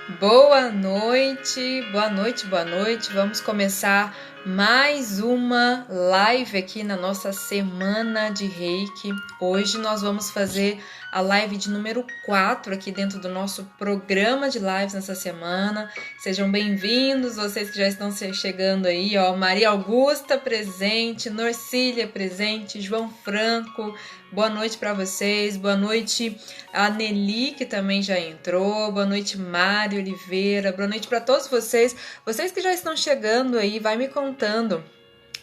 Boa noite, boa noite, boa noite. Vamos começar mais uma live aqui na nossa semana de Reiki. Hoje nós vamos fazer a live de número 4 aqui dentro do nosso programa de lives nessa semana. Sejam bem-vindos, vocês que já estão chegando aí, ó. Maria Augusta presente, Norcília presente, João Franco. Boa noite para vocês, boa noite a Nelly, que também já entrou, boa noite Mário Oliveira, boa noite para todos vocês que já estão chegando aí, vai me contando.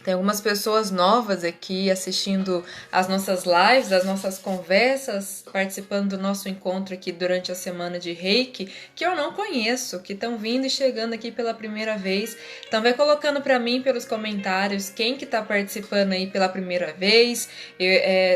Tem algumas pessoas novas aqui assistindo as nossas lives, as nossas conversas, participando do nosso encontro aqui durante a semana de Reiki, que eu não conheço, que estão vindo e chegando aqui pela primeira vez. Então vai colocando para mim pelos comentários quem que está participando aí pela primeira vez,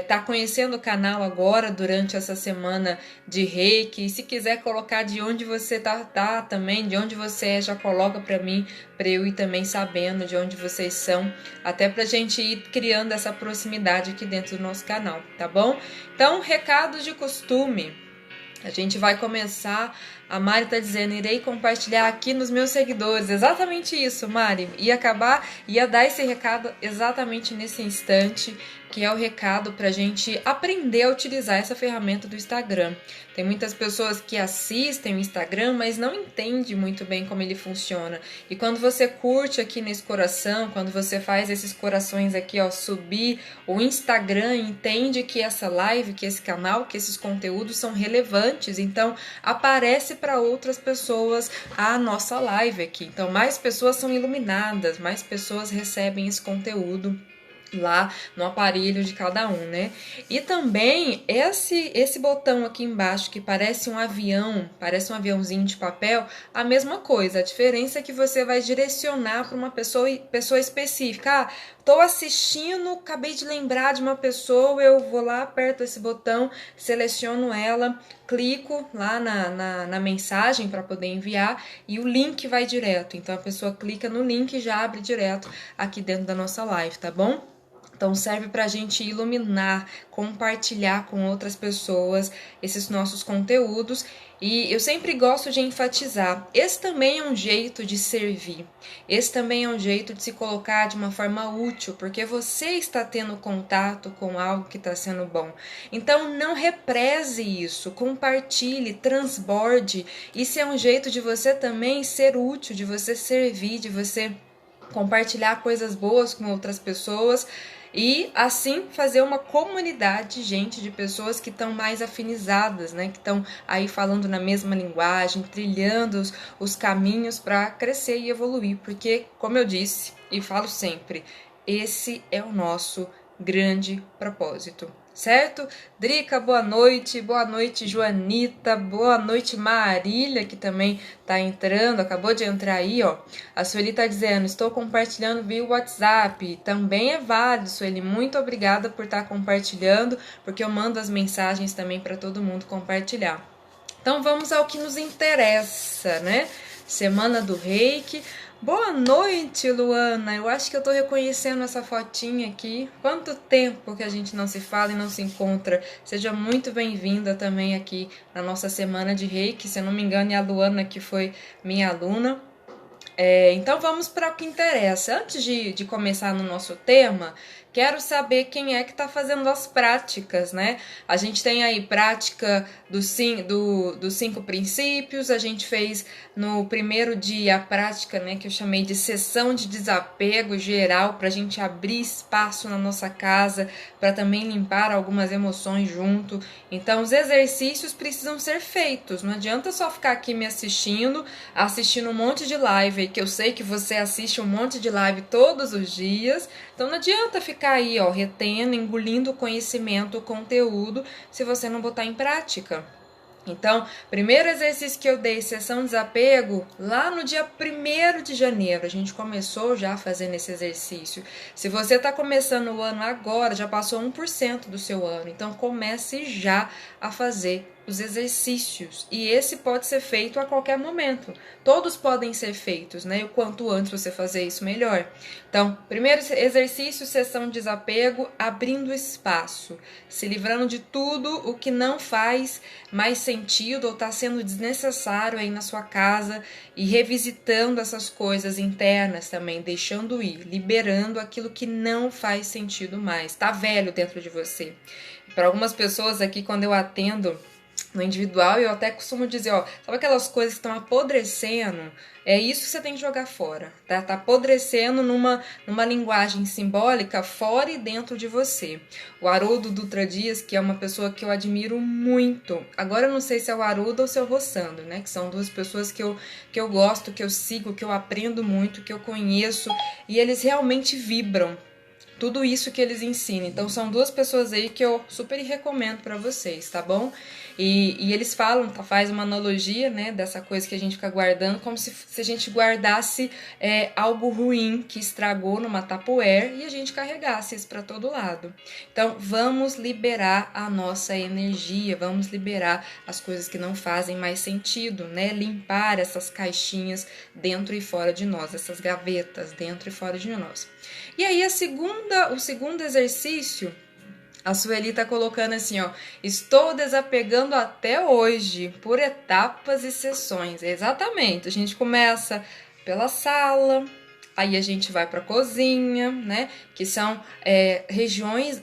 tá conhecendo o canal agora durante essa semana de Reiki. E se quiser colocar de onde você tá também, de onde você é, já coloca para mim, para eu ir também sabendo de onde vocês são, até pra gente ir criando essa proximidade aqui dentro do nosso canal, tá bom? Então, recado de costume, a gente vai começar. A Mari tá dizendo, irei compartilhar aqui nos meus seguidores. Exatamente isso, Mari. Ia dar esse recado exatamente nesse instante, que é o recado pra gente aprender a utilizar essa ferramenta do Instagram. Tem muitas pessoas que assistem o Instagram, mas não entendem muito bem como ele funciona. E quando você curte aqui nesse coração, quando você faz esses corações aqui, ó, subir, o Instagram entende que essa live, que esse canal, que esses conteúdos são relevantes. Então, aparece para outras pessoas a nossa live aqui. Então, mais pessoas são iluminadas, mais pessoas recebem esse conteúdo lá no aparelho de cada um, né? E também esse botão aqui embaixo que parece um avião, parece um aviãozinho de papel, a mesma coisa. A diferença é que você vai direcionar para uma pessoa específica. Ah, tô assistindo, acabei de lembrar de uma pessoa, eu vou lá, aperto esse botão, seleciono ela, clico lá na mensagem para poder enviar e o link vai direto. Então a pessoa clica no link e já abre direto aqui dentro da nossa live, tá bom? Então serve para a gente iluminar, compartilhar com outras pessoas esses nossos conteúdos. E eu sempre gosto de enfatizar, esse também é um jeito de servir, esse também é um jeito de se colocar de uma forma útil, porque você está tendo contato com algo que está sendo bom. Então não represe isso, compartilhe, transborde. Isso é um jeito de você também ser útil, de você servir, de você compartilhar coisas boas com outras pessoas e assim fazer uma comunidade, gente, de pessoas que estão mais afinizadas, né? Que estão aí falando na mesma linguagem, trilhando os caminhos para crescer e evoluir, porque, como eu disse e falo sempre, esse é o nosso grande propósito. Certo? Drica, boa noite Joanita, boa noite Marília, que também tá entrando, acabou de entrar aí, ó. A Sueli tá dizendo, estou compartilhando via WhatsApp, também é válido, Sueli, muito obrigada por estar compartilhando, porque eu mando as mensagens também para todo mundo compartilhar. Então vamos ao que nos interessa, né? Semana do Reiki. Boa noite, Luana. Eu acho que eu tô reconhecendo essa fotinha aqui. Quanto tempo que a gente não se fala e não se encontra. Seja muito bem-vinda também aqui na nossa semana de Reiki. Se eu não me engano, é a Luana que foi minha aluna. Então vamos para o que interessa. Antes de começar no nosso tema, quero saber quem é que está fazendo as práticas, né? A gente tem aí prática dos 5 princípios, a gente fez no primeiro dia a prática, né, que eu chamei de sessão de desapego geral, para a gente abrir espaço na nossa casa, para também limpar algumas emoções junto. Então os exercícios precisam ser feitos, não adianta só ficar aqui me assistindo um monte de live, que eu sei que você assiste um monte de live todos os dias, então não adianta ficar aí, ó, retendo, engolindo o conhecimento, o conteúdo, se você não botar em prática. Então, primeiro exercício que eu dei, sessão de desapego, lá no dia 1º de janeiro, a gente começou já fazendo esse exercício. Se você está começando o ano agora, já passou 1% do seu ano, então comece já a fazer os exercícios, e esse pode ser feito a qualquer momento. Todos podem ser feitos, né? E o quanto antes você fazer isso, melhor. Então, primeiro exercício, sessão de desapego, abrindo espaço, se livrando de tudo o que não faz mais sentido ou está sendo desnecessário aí na sua casa e revisitando essas coisas internas também, deixando ir, liberando aquilo que não faz sentido mais, está velho dentro de você. Para algumas pessoas aqui, quando eu atendo no individual, eu até costumo dizer, ó, sabe aquelas coisas que estão apodrecendo? É isso que você tem que jogar fora, tá? Tá apodrecendo numa linguagem simbólica fora e dentro de você. O Haroldo Dutra Dias, que é uma pessoa que eu admiro muito, agora eu não sei se é o Haroldo ou se é o Rossandro, né? Que são duas pessoas que eu gosto, que eu sigo, que eu aprendo muito, que eu conheço, e eles realmente vibram tudo isso que eles ensinam. Então são duas pessoas aí que eu super recomendo para vocês, tá bom? E eles falam, faz uma analogia, né, dessa coisa que a gente fica guardando, como se a gente guardasse algo ruim que estragou numa Tupperware e a gente carregasse isso para todo lado. Então vamos liberar a nossa energia, vamos liberar as coisas que não fazem mais sentido, né? Limpar essas caixinhas dentro e fora de nós, essas gavetas dentro e fora de nós. E aí o segundo exercício, a Sueli tá colocando assim, ó, estou desapegando até hoje, por etapas e sessões. Exatamente, a gente começa pela sala, aí a gente vai para a cozinha, né? Que são regiões,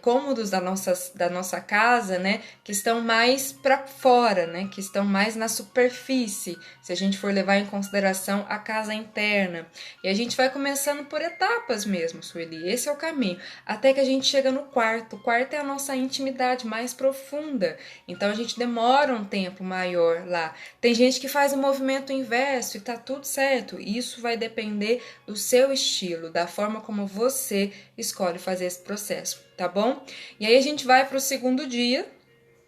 cômodos da nossa casa, né? Que estão mais para fora, né? Que estão mais na superfície, se a gente for levar em consideração a casa interna. E a gente vai começando por etapas mesmo, Sueli. Esse é o caminho. Até que a gente chega no quarto. O quarto é a nossa intimidade mais profunda. Então a gente demora um tempo maior lá. Tem gente que faz o movimento inverso e tá tudo certo. Isso vai depender do seu estilo, da forma como você escolhe fazer esse processo, tá bom? E aí a gente vai para o segundo dia,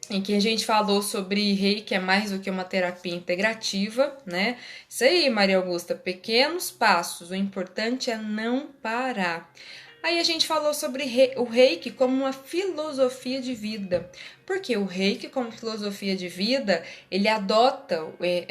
em que a gente falou sobre Reiki é mais do que uma terapia integrativa, né? Isso aí, Maria Augusta, pequenos passos, o importante é não parar. Aí a gente falou sobre o Reiki como uma filosofia de vida. Porque o Reiki, como filosofia de vida, ele adota,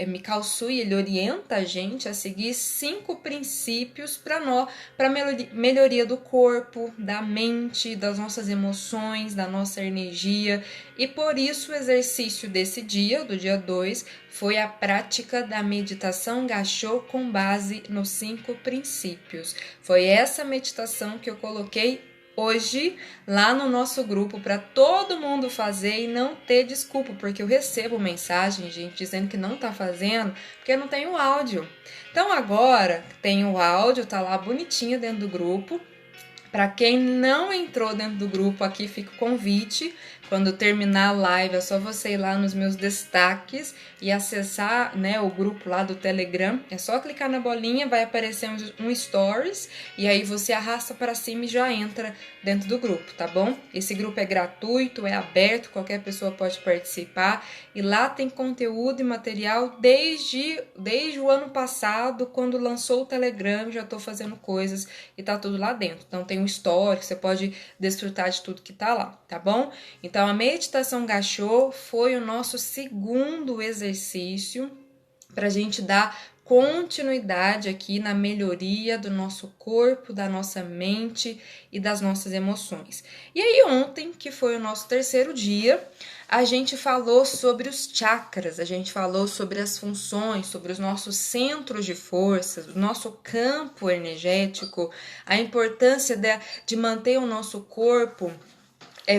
Mikao Sui, ele orienta a gente a seguir 5 princípios para melhoria do corpo, da mente, das nossas emoções, da nossa energia. E por isso o exercício desse dia, do dia 2, foi a prática da meditação Gassho com base nos 5 princípios. Foi essa meditação que eu coloquei hoje lá no nosso grupo para todo mundo fazer e não ter desculpa, porque eu recebo mensagem, gente, dizendo que não tá fazendo porque não tem o áudio. Então agora tem o áudio, tá lá bonitinho dentro do grupo. Para quem não entrou dentro do grupo, aqui fica o convite. Quando terminar a live, é só você ir lá nos meus destaques e acessar, né, o grupo lá do Telegram. É só clicar na bolinha, vai aparecer um stories e aí você arrasta para cima e já entra dentro do grupo, tá bom? Esse grupo é gratuito, é aberto, qualquer pessoa pode participar e lá tem conteúdo e material desde o ano passado, quando lançou o Telegram, já tô fazendo coisas e tá tudo lá dentro. Então tem um histórico, você pode desfrutar de tudo que tá lá, tá bom? Então, a meditação Gassho foi o nosso segundo exercício para a gente dar continuidade aqui na melhoria do nosso corpo, da nossa mente e das nossas emoções. E aí, ontem, que foi o nosso terceiro dia, a gente falou sobre os chakras, a gente falou sobre as funções, sobre os nossos centros de força, o nosso campo energético, a importância de manter o nosso corpo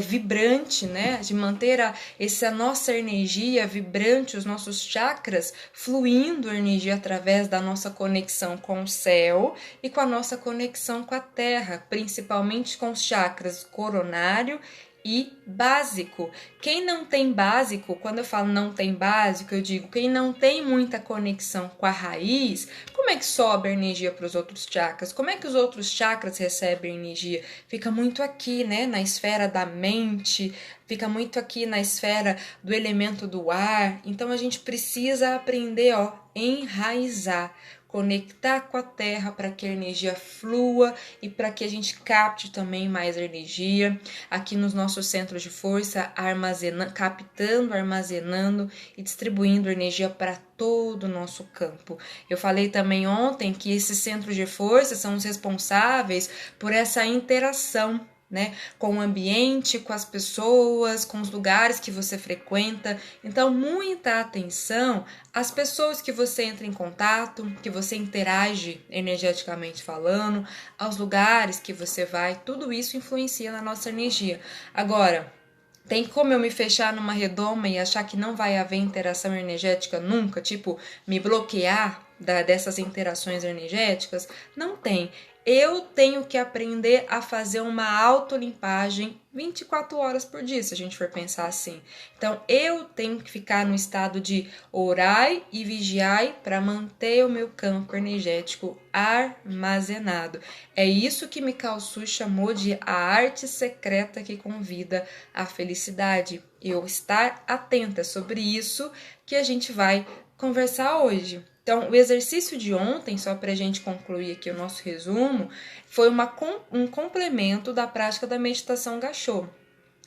vibrante, né? De manter essa nossa energia vibrante, os nossos chakras fluindo energia através da nossa conexão com o céu e com a nossa conexão com a terra, principalmente com os chakras coronário e básico. Quem não tem básico, quando eu falo não tem básico, eu digo quem não tem muita conexão com a raiz, como é que sobe a energia para os outros chakras? Como é que os outros chakras recebem energia? Fica muito aqui, né, na esfera da mente, fica muito aqui na esfera do elemento do ar. Então a gente precisa aprender, enraizar. conectar com a terra para que a energia flua e para que a gente capte também mais energia aqui nos nossos centros de força, captando, armazenando e distribuindo energia para todo o nosso campo. Eu falei também ontem que esses centros de força são os responsáveis por essa interação, né, com o ambiente, com as pessoas, com os lugares que você frequenta. Então, muita atenção às pessoas que você entra em contato, que você interage energeticamente falando, aos lugares que você vai, tudo isso influencia na nossa energia. Agora, tem como eu me fechar numa redoma e achar que não vai haver interação energética nunca? Tipo, me bloquear dessas interações energéticas? Não tem. Eu tenho que aprender a fazer uma autolimpagem 24 horas por dia, se a gente for pensar assim. Então, eu tenho que ficar no estado de orai e vigiai para manter o meu campo energético armazenado. É isso que Mikao Sui chamou de a arte secreta que convida à felicidade. Eu estar atenta sobre isso que a gente vai conversar hoje. Então, o exercício de ontem, só para a gente concluir aqui o nosso resumo, foi um complemento da prática da meditação Gachô.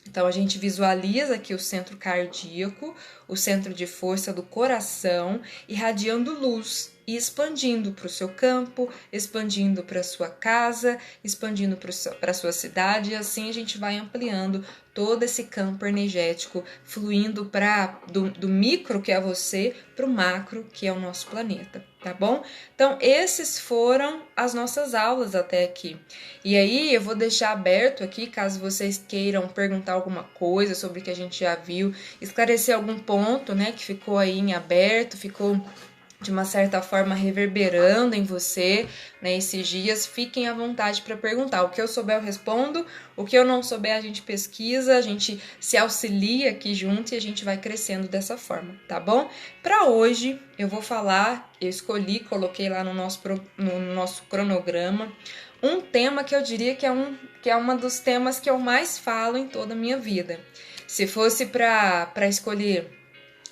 Então, a gente visualiza aqui o centro cardíaco, o centro de força do coração, irradiando luz e expandindo para o seu campo, expandindo para a sua casa, expandindo para a sua cidade, e assim a gente vai ampliando todo esse campo energético, fluindo do micro, que é você, para o macro, que é o nosso planeta, tá bom? Então, esses foram as nossas aulas até aqui. E aí, eu vou deixar aberto aqui, caso vocês queiram perguntar alguma coisa sobre o que a gente já viu, esclarecer algum ponto, né, que ficou aí em aberto, ficou de uma certa forma reverberando em você, né, esses dias. Fiquem à vontade para perguntar. O que eu souber eu respondo, o que eu não souber a gente pesquisa, a gente se auxilia aqui junto e a gente vai crescendo dessa forma, tá bom? Para hoje eu vou falar, eu coloquei lá no nosso cronograma, um tema que eu diria que é um dos temas que eu mais falo em toda a minha vida. Se fosse para escolher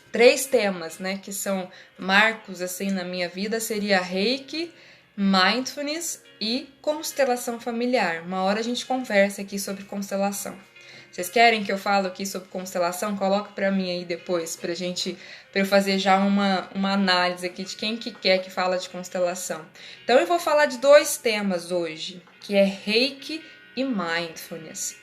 3 temas, né, que são marcos assim na minha vida, seria Reiki, Mindfulness e constelação familiar. Uma hora a gente conversa aqui sobre constelação. Vocês querem que eu fale aqui sobre constelação? Coloca para mim aí depois, para eu fazer já uma análise aqui de quem que quer que fala de constelação. Então eu vou falar de 2 temas hoje, que é Reiki e Mindfulness.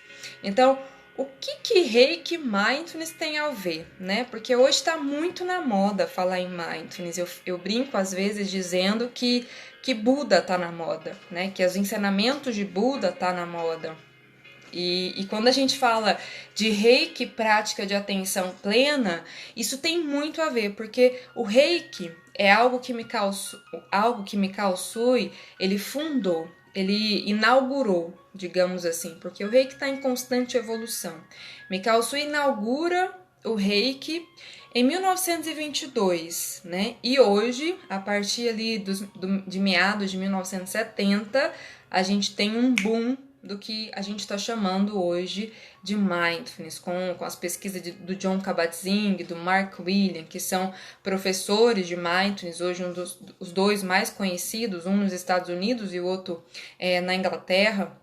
Então, o que Reiki e Mindfulness tem a ver, né? Porque hoje está muito na moda falar em Mindfulness. Eu brinco às vezes dizendo que Buda está na moda, né? Que os ensinamentos de Buda tá na moda. E quando a gente fala de Reiki, prática de atenção plena, isso tem muito a ver, porque o Reiki é algo que Mikao Sui, ele fundou, ele inaugurou, digamos assim, porque o Reiki está em constante evolução. Mikao Sui inaugura o Reiki em 1922, né? E hoje, a partir ali de meados de 1970, a gente tem um boom do que a gente está chamando hoje de Mindfulness, com as pesquisas do Jon Kabat-Zinn, do Mark Williams, que são professores de Mindfulness, hoje os 2 mais conhecidos, um nos Estados Unidos e o outro na Inglaterra.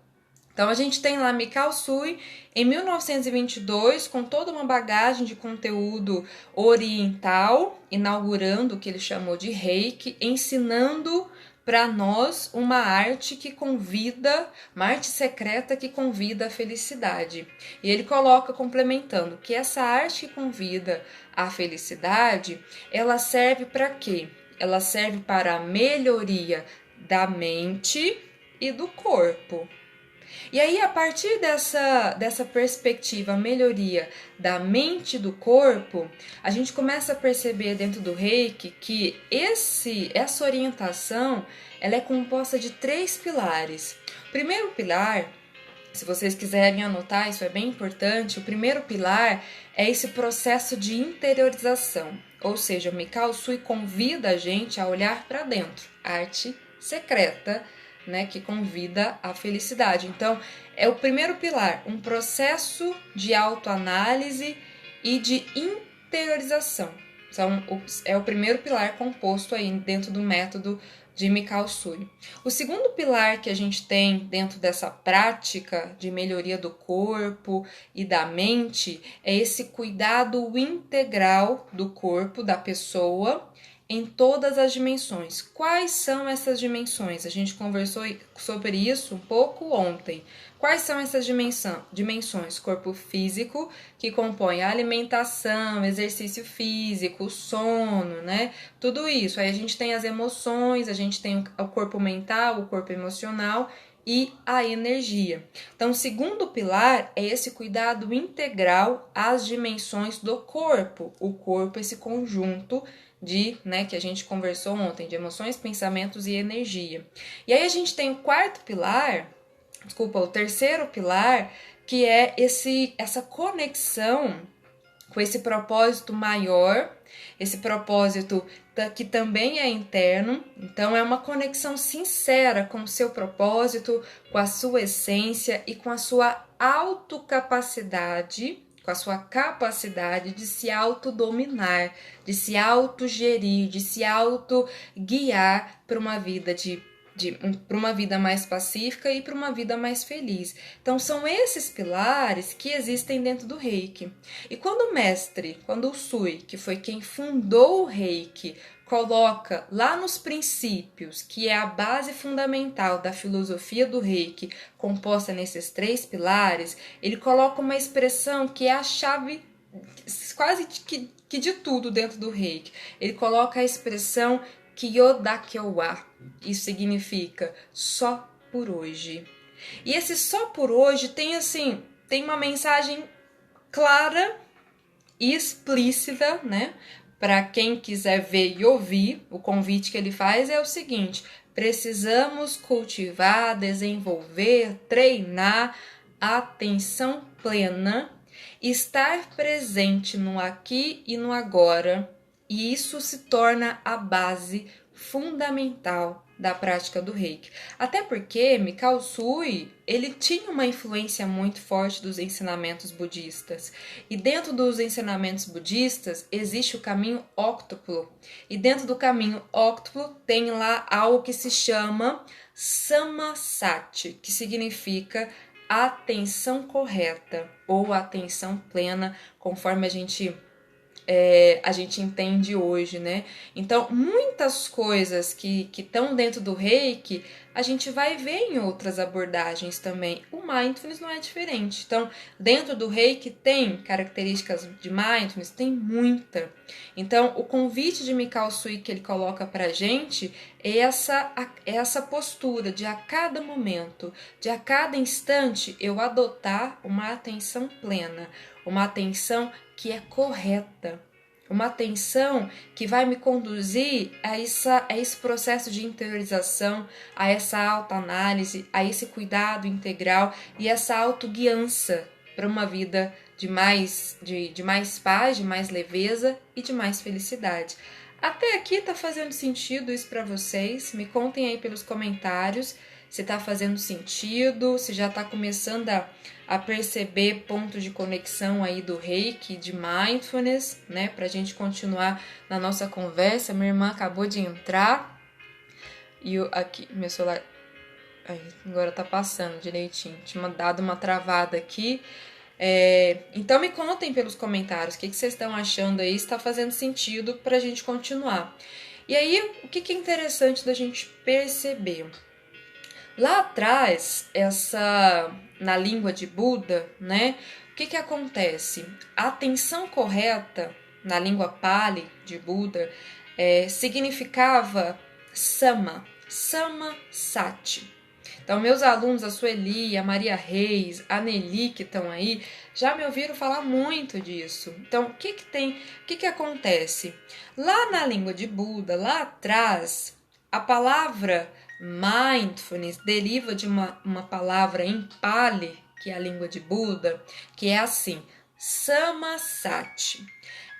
Então, a gente tem lá Mikao Sui, em 1922, com toda uma bagagem de conteúdo oriental, inaugurando o que ele chamou de Reiki, ensinando para nós uma arte que convida, uma arte secreta que convida à felicidade. E ele coloca, complementando, que essa arte que convida à felicidade, ela serve para quê? Ela serve para a melhoria da mente e do corpo. E aí, a partir dessa perspectiva, melhoria da mente e do corpo, a gente começa a perceber dentro do Reiki que essa orientação ela é composta de 3 pilares. O primeiro pilar, se vocês quiserem anotar, isso é bem importante, o primeiro pilar é esse processo de interiorização. Ou seja, o Mikao Sui convida a gente a olhar para dentro, arte secreta, né, que convida à felicidade. Então, é o primeiro pilar, um processo de autoanálise e de interiorização. É o primeiro pilar composto aí dentro do método de Mikao Usui. O segundo pilar que a gente tem dentro dessa prática de melhoria do corpo e da mente é esse cuidado integral do corpo da pessoa em todas as dimensões. Quais são essas dimensões? A gente conversou sobre isso um pouco ontem. Quais são essas dimensões? Corpo físico, que compõe a alimentação, exercício físico, sono, né? Tudo isso. Aí a gente tem as emoções, a gente tem o corpo mental, o corpo emocional e a energia. Então, o segundo pilar é esse cuidado integral às dimensões do corpo. O corpo, esse conjunto que a gente conversou ontem, de emoções, pensamentos e energia. E aí a gente tem o terceiro pilar, que é essa conexão com esse propósito maior, esse propósito que também é interno. Então é uma conexão sincera com o seu propósito, com a sua essência e com a sua autocapacidade, com a sua capacidade de se autodominar, de se autogerir, de se autoguiar para uma vida para uma vida mais pacífica e para uma vida mais feliz. Então são esses pilares que existem dentro do Reiki. E quando o Usui, que foi quem fundou o Reiki, coloca lá nos princípios, que é a base fundamental da filosofia do Reiki, composta nesses 3 pilares, ele coloca uma expressão que é a chave quase que de tudo dentro do Reiki. Ele coloca a expressão Kyo-da-kyo-wa. Isso significa só por hoje. E esse só por hoje tem uma mensagem clara e explícita, né? Para quem quiser ver e ouvir, o convite que ele faz é o seguinte: precisamos cultivar, desenvolver, treinar a atenção plena, estar presente no aqui e no agora, e isso se torna a base fundamental da prática do Reiki. Até porque Mikao Usui, ele tinha uma influência muito forte dos ensinamentos budistas. E dentro dos ensinamentos budistas existe o caminho óctuplo. E dentro do caminho óctuplo tem lá algo que se chama Samasati, que significa atenção correta ou atenção plena, conforme a gente entende hoje, né? Então, muitas coisas que estão dentro do Reiki, a gente vai ver em outras abordagens também. O Mindfulness não é diferente. Então, dentro do Reiki tem características de Mindfulness? Tem muita. Então, o convite de Mikao Usui que ele coloca pra gente é essa postura de a cada momento, de a cada instante, eu adotar uma atenção plena, uma atenção que é correta, uma atenção que vai me conduzir a esse processo de interiorização, a essa autoanálise, a esse cuidado integral e essa autoguiança para uma vida de mais paz, de mais leveza e de mais felicidade. Até aqui tá fazendo sentido isso para vocês? Me contem aí pelos comentários se tá fazendo sentido, se já tá começando a perceber pontos de conexão aí do Reiki, de Mindfulness, né? Pra gente continuar na nossa conversa. Minha irmã acabou de entrar e aqui, meu celular agora tá passando direitinho. Tinha dado uma travada aqui. Então me contem pelos comentários o que vocês estão achando aí, se tá fazendo sentido pra gente continuar. E aí, o que é interessante da gente perceber? Lá atrás, na língua de Buda, né? O que acontece? A atenção correta na língua Pali de Buda significava Sama Sati. Então, meus alunos, a Sueli, a Maria Reis, a Nelly, que estão aí, já me ouviram falar muito disso. Então, o que acontece? Lá na língua de Buda, lá atrás, a palavra Mindfulness deriva de uma palavra em Pali, que é a língua de Buda, que é assim, Samasati.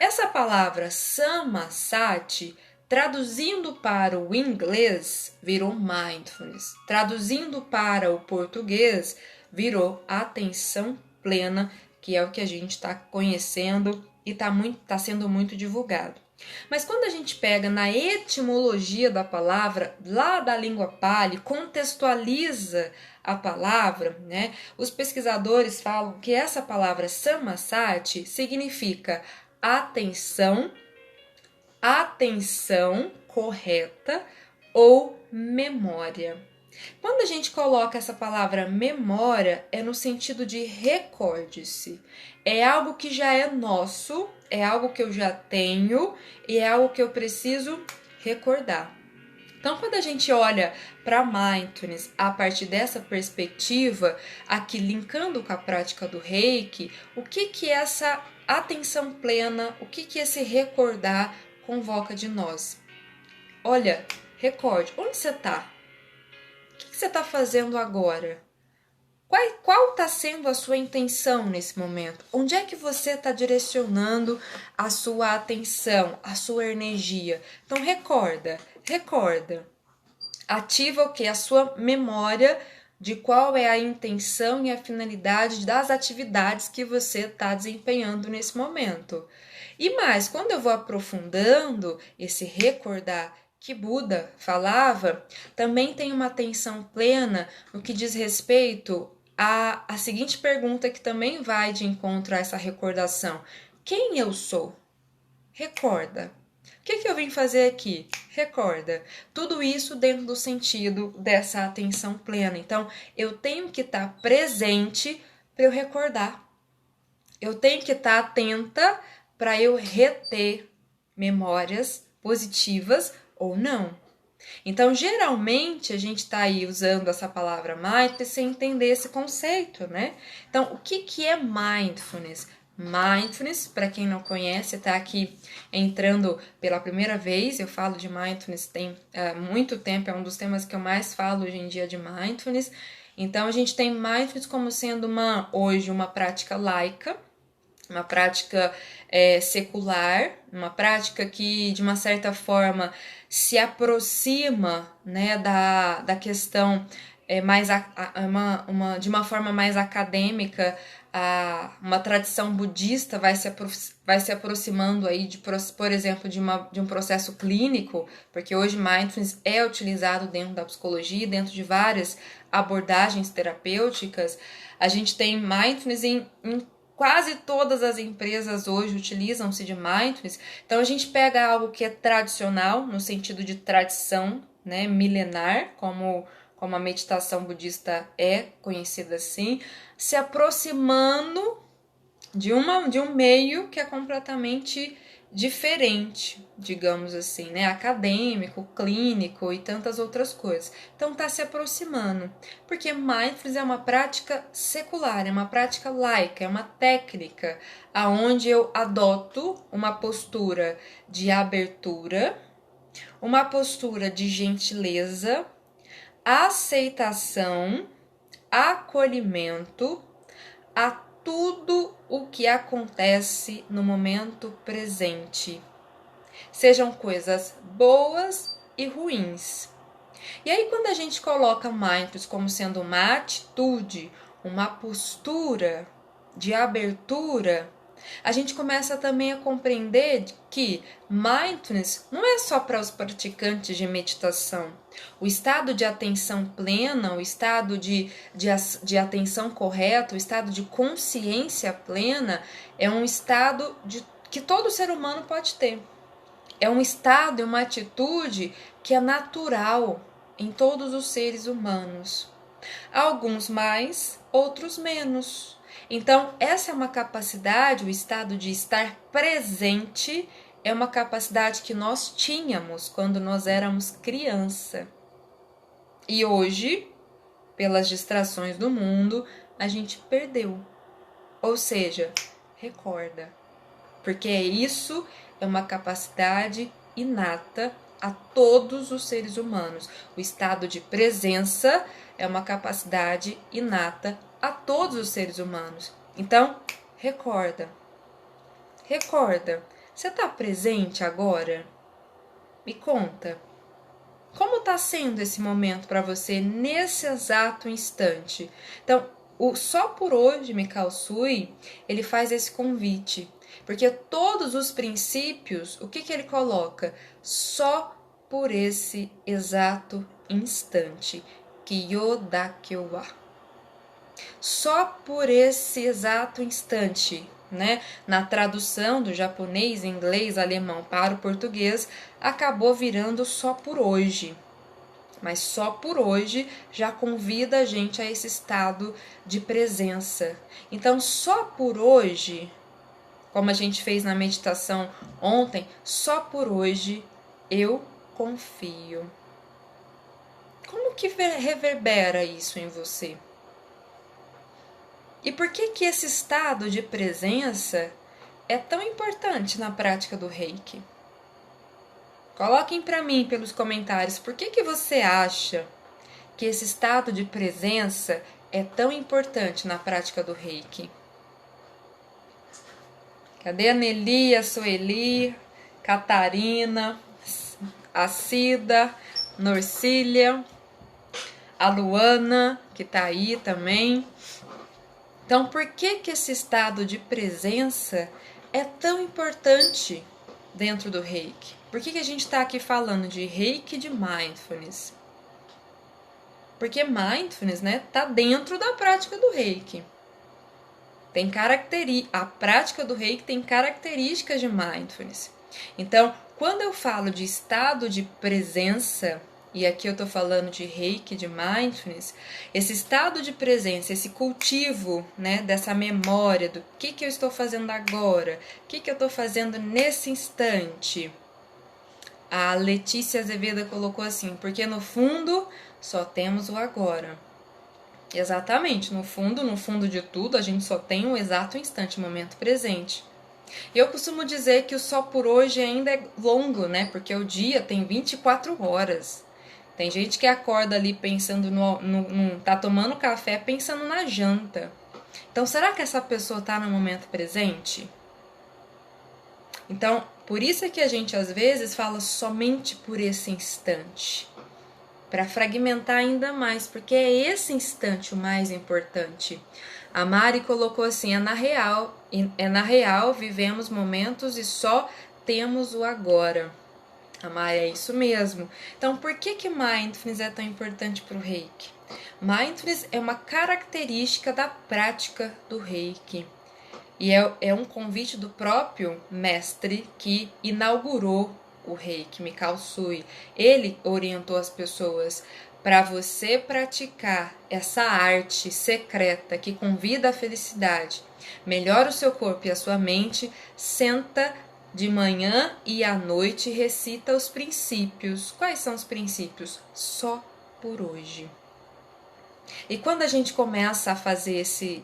Essa palavra Samasati, traduzindo para o inglês, virou Mindfulness. Traduzindo para o português, virou atenção plena, que é o que a gente está conhecendo e está sendo muito divulgado. Mas quando a gente pega na etimologia da palavra, lá da língua Pali, contextualiza a palavra, né? Os pesquisadores falam que essa palavra samasati significa atenção, atenção correta ou memória. Quando a gente coloca essa palavra memória, é no sentido de recorde-se. É algo que já é nosso, é algo que eu já tenho e é algo que eu preciso recordar. Então, quando a gente olha para mindfulness a partir dessa perspectiva, aqui linkando com a prática do Reiki, o que é essa atenção plena, o que esse recordar convoca de nós? Olha, recorde, onde você está? O que você está fazendo agora? Qual está sendo a sua intenção nesse momento? Onde é que você está direcionando a sua atenção, a sua energia? Então recorda. Ativa o que? A sua memória de qual é a intenção e a finalidade das atividades que você está desempenhando nesse momento. E mais, quando eu vou aprofundando esse recordar que Buda falava, também tem uma atenção plena no que diz respeito a seguinte pergunta que também vai de encontro a essa recordação. Quem eu sou? Recorda. O que eu vim fazer aqui? Recorda. Tudo isso dentro do sentido dessa atenção plena. Então, eu tenho que estar presente para eu recordar. Eu tenho que estar atenta para eu reter memórias positivas ou não. Então, geralmente, a gente está aí usando essa palavra mindfulness sem entender esse conceito, né? Então, o que é mindfulness? Mindfulness, para quem não conhece, está aqui entrando pela primeira vez. Eu falo de mindfulness tem muito tempo, é um dos temas que eu mais falo hoje em dia de mindfulness. Então, a gente tem mindfulness como sendo hoje uma prática laica, uma prática secular, uma prática que, de uma certa forma, se aproxima, né, da questão de uma forma mais acadêmica. Uma tradição budista vai se aproximando aí por exemplo, de um processo clínico, porque hoje mindfulness é utilizado dentro da psicologia, dentro de várias abordagens terapêuticas. A gente tem mindfulness em quase todas as empresas hoje utilizam-se de mindfulness. Então a gente pega algo que é tradicional, no sentido de tradição, né, milenar, como a meditação budista é conhecida assim, se aproximando de um meio que é completamente diferente, digamos assim, né? Acadêmico, clínico e tantas outras coisas. Então tá se aproximando, porque mindfulness é uma prática secular, é uma prática laica, é uma técnica aonde eu adoto uma postura de abertura, uma postura de gentileza, aceitação, acolhimento a tudo o que acontece no momento presente, sejam coisas boas e ruins. E aí, quando a gente coloca mindfulness como sendo uma atitude, uma postura de abertura, a gente começa também a compreender que mindfulness não é só para os praticantes de meditação. O estado de atenção plena, o estado de atenção correta, o estado de consciência plena é um estado que todo ser humano pode ter. É um estado e uma atitude que é natural em todos os seres humanos. Alguns mais, outros menos. Então, essa é uma capacidade, o estado de estar presente, é uma capacidade que nós tínhamos quando nós éramos criança. E hoje, pelas distrações do mundo, a gente perdeu. Ou seja, recorda. Porque isso é uma capacidade inata a todos os seres humanos. O estado de presença é uma capacidade inata a todos os seres humanos. Então, recorda. Recorda. Você está presente agora? Me conta. Como está sendo esse momento para você nesse exato instante? Então, o Só por Hoje, Mikao Sui, ele faz esse convite Porque todos os princípios, o que ele coloca? Só por esse exato instante. Kiyodakewa. Só por esse exato instante, né? Na tradução do japonês, inglês, alemão para o português, acabou virando só por hoje. Mas só por hoje já convida a gente a esse estado de presença. Então, só por hoje, como a gente fez na meditação ontem, só por hoje eu confio. Como que reverbera isso em você? E por que esse estado de presença é tão importante na prática do Reiki? Coloquem para mim pelos comentários por que você acha que esse estado de presença é tão importante na prática do Reiki. Cadê a Nelly, a Sueli, Catarina, a Cida, Norcília, a Luana, que tá aí também. Então, por que esse estado de presença é tão importante dentro do Reiki? Por que a gente está aqui falando de Reiki de Mindfulness? Porque Mindfulness, né, tá dentro da prática do Reiki. A prática do Reiki tem características de Mindfulness. Então, quando eu falo de estado de presença, e aqui eu estou falando de Reiki, de Mindfulness, esse estado de presença, esse cultivo, né, dessa memória do que eu estou fazendo agora, o que eu estou fazendo nesse instante. A Letícia Azevedo colocou assim, porque no fundo só temos o agora. Exatamente, no fundo de tudo, a gente só tem o exato instante, o momento presente. E eu costumo dizer que o só por hoje ainda é longo, né? Porque o dia tem 24 horas. Tem gente que acorda ali pensando tá tomando café pensando na janta. Então, será que essa pessoa tá no momento presente? Então, por isso é que a gente às vezes fala somente por esse instante. Para fragmentar ainda mais, porque é esse instante o mais importante. A Mari colocou assim, é na real, vivemos momentos e só temos o agora. A Mari, é isso mesmo. Então, por que Mindfulness é tão importante para o Reiki? Mindfulness é uma característica da prática do Reiki. E é um convite do próprio mestre que inaugurou o Reiki, Mikao Usui. Ele orientou as pessoas para você praticar essa arte secreta que convida à felicidade, melhora o seu corpo e a sua mente, senta de manhã e à noite recita os princípios. Quais são os princípios? Só por hoje. E quando a gente começa a fazer esse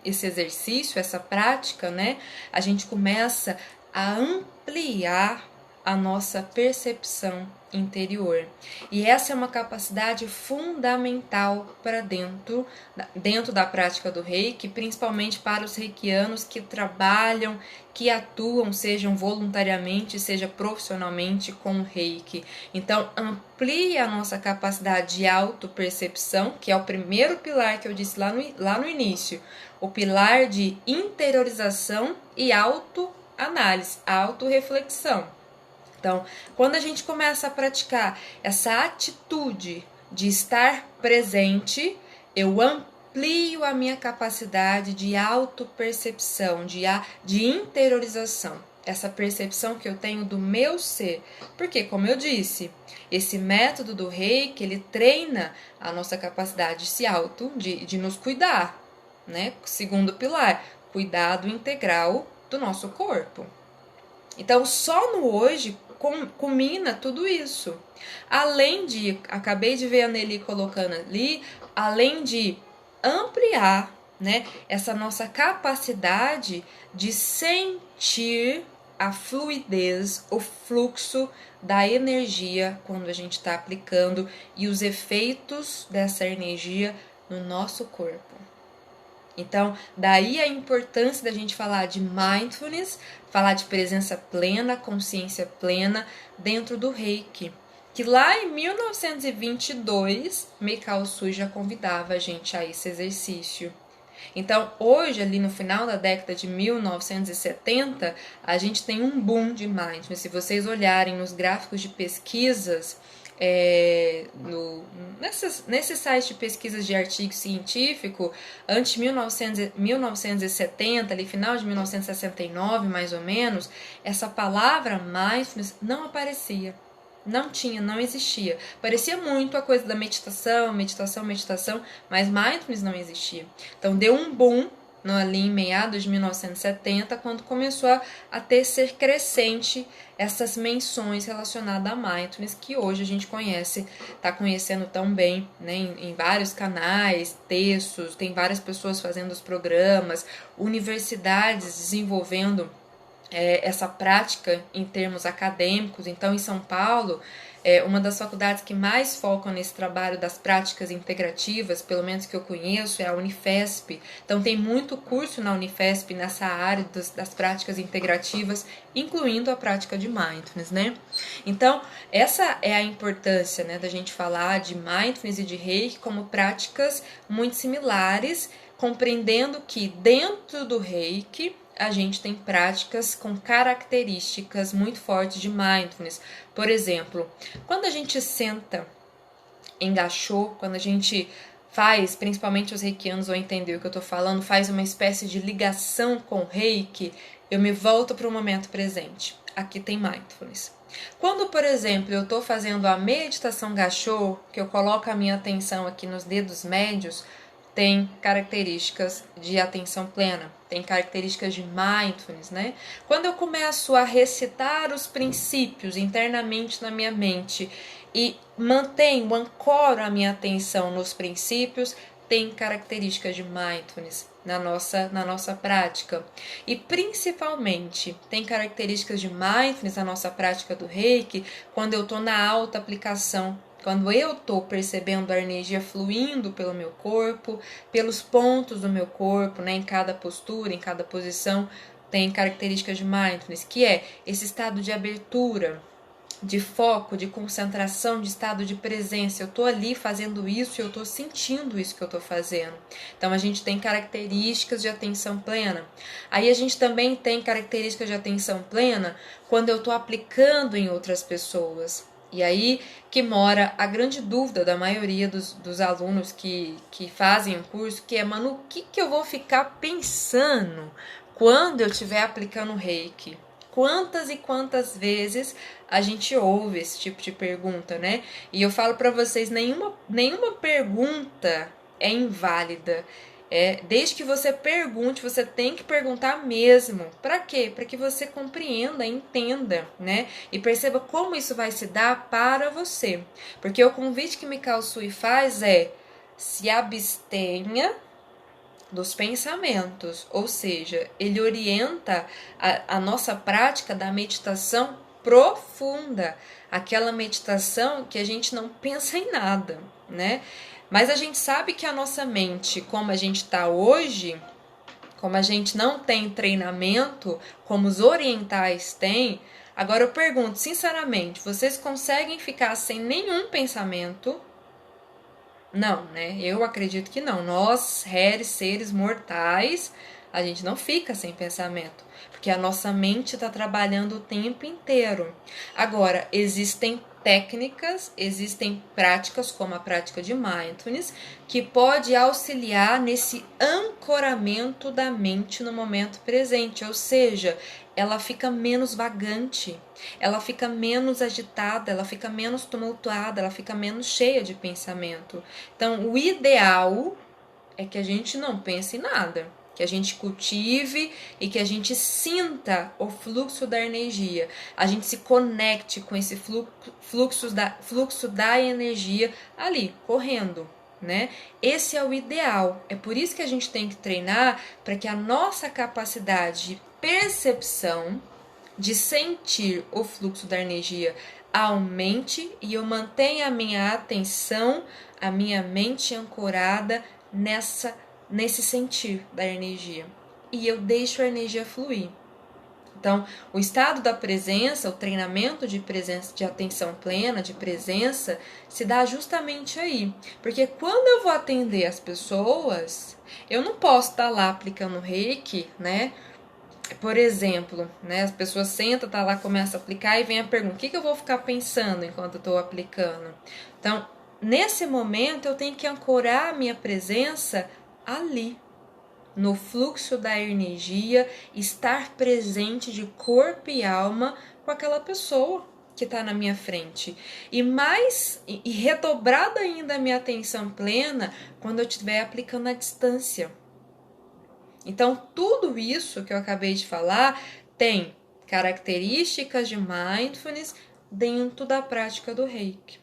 exercício, essa prática, né, a gente começa a ampliar a nossa percepção interior. E essa é uma capacidade fundamental para dentro da prática do Reiki, principalmente para os reikianos que trabalham, que atuam, sejam voluntariamente, seja profissionalmente com o Reiki. Então, amplie a nossa capacidade de autopercepção, que é o primeiro pilar que eu disse lá no início, o pilar de interiorização e autoanálise, autorreflexão. Então, quando a gente começa a praticar essa atitude de estar presente, eu amplio a minha capacidade de autopercepção, de interiorização. Essa percepção que eu tenho do meu ser. Porque, como eu disse, esse método do Reiki, ele treina a nossa capacidade de nos cuidar, né? Segundo pilar, cuidado integral do nosso corpo. Então, só no hoje culmina tudo isso. Além de, acabei de ver a Nelly colocando ali, além de ampliar, né, essa nossa capacidade de sentir a fluidez, o fluxo da energia quando a gente está aplicando e os efeitos dessa energia no nosso corpo. Então, daí a importância da gente falar de mindfulness, falar de presença plena, consciência plena dentro do Reiki. Que lá em 1922, Mikao Usui já convidava a gente a esse exercício. Então, hoje, ali no final da década de 1970, a gente tem um boom de mindfulness. Se vocês olharem nos gráficos de pesquisas, nesse site de pesquisas de artigo científico, antes de 1970, ali final de 1969 mais ou menos, essa palavra mindfulness não aparecia. Não tinha, não existia. Parecia muito a coisa da meditação, mas mindfulness não existia. Então deu um boom ali em meados de 1970, quando começou a ser crescente essas menções relacionadas a mindfulness, que hoje a gente conhece, está conhecendo tão bem, né, em vários canais, textos, tem várias pessoas fazendo os programas, universidades desenvolvendo essa prática em termos acadêmicos. Então, em São Paulo, uma das faculdades que mais focam nesse trabalho das práticas integrativas, pelo menos que eu conheço, é a Unifesp. Então, tem muito curso na Unifesp nessa área das práticas integrativas, incluindo a prática de mindfulness, né? Então, essa é a importância, né, da gente falar de mindfulness e de Reiki como práticas muito similares, compreendendo que dentro do Reiki a gente tem práticas com características muito fortes de mindfulness. Por exemplo, quando a gente senta em gachô, quando a gente faz, principalmente os reikianos vão entender o que eu estou falando, faz uma espécie de ligação com o reiki, eu me volto para o momento presente. Aqui tem mindfulness. Quando, por exemplo, eu estou fazendo a meditação gachô, que eu coloco a minha atenção aqui nos dedos médios, tem características de atenção plena, tem características de mindfulness, né? Quando eu começo a recitar os princípios internamente na minha mente e mantenho, ancoro a minha atenção nos princípios, tem características de mindfulness na nossa prática. E principalmente tem características de mindfulness na nossa prática do Reiki quando eu estou na alta aplicação, quando eu estou percebendo a energia fluindo pelo meu corpo, pelos pontos do meu corpo, né, em cada postura, em cada posição, tem características de mindfulness, que é esse estado de abertura, de foco, de concentração, de estado de presença. Eu estou ali fazendo isso e eu estou sentindo isso que eu estou fazendo. Então, a gente tem características de atenção plena. Aí, a gente também tem características de atenção plena quando eu estou aplicando em outras pessoas. E aí que mora a grande dúvida da maioria dos alunos que fazem o curso, que é, mano, o que eu vou ficar pensando quando eu estiver aplicando Reiki? Quantas e quantas vezes a gente ouve esse tipo de pergunta, né? E eu falo para vocês, nenhuma pergunta é inválida. Desde que você pergunte, você tem que perguntar mesmo. Para quê? Para que você compreenda, entenda, né? E perceba como isso vai se dar para você. Porque o convite que Mikao Usui faz é: se abstenha dos pensamentos. Ou seja, ele orienta a nossa prática da meditação profunda. Aquela meditação que a gente não pensa em nada, né? Mas a gente sabe que a nossa mente, como a gente está hoje, como a gente não tem treinamento, como os orientais têm, agora eu pergunto, sinceramente, vocês conseguem ficar sem nenhum pensamento? Não, né? Eu acredito que não. Nós, seres mortais, a gente não fica sem pensamento, porque a nossa mente está trabalhando o tempo inteiro. Agora, existem técnicas, existem práticas, como a prática de mindfulness, que pode auxiliar nesse ancoramento da mente no momento presente, ou seja, ela fica menos vagante, ela fica menos agitada, ela fica menos tumultuada, ela fica menos cheia de pensamento. Então, o ideal é que a gente não pense em nada, que a gente cultive e que a gente sinta o fluxo da energia, a gente se conecte com esse fluxo da energia ali, correndo, né? Esse é o ideal. É por isso que a gente tem que treinar para que a nossa capacidade de percepção, de sentir o fluxo da energia aumente e eu mantenha a minha atenção, a minha mente ancorada nesse sentir da energia. E eu deixo a energia fluir. Então, o estado da presença, o treinamento de presença, de atenção plena, de presença, se dá justamente aí. Porque quando eu vou atender as pessoas, eu não posso estar lá aplicando reiki, né? Por exemplo, né, as pessoas sentam, tá lá, começa a aplicar e vem a pergunta: o que eu vou ficar pensando enquanto eu estou aplicando? Então, nesse momento, eu tenho que ancorar a minha presença ali, no fluxo da energia, estar presente de corpo e alma com aquela pessoa que está na minha frente. E redobrada ainda a minha atenção plena quando eu estiver aplicando à distância. Então, tudo isso que eu acabei de falar tem características de mindfulness dentro da prática do Reiki.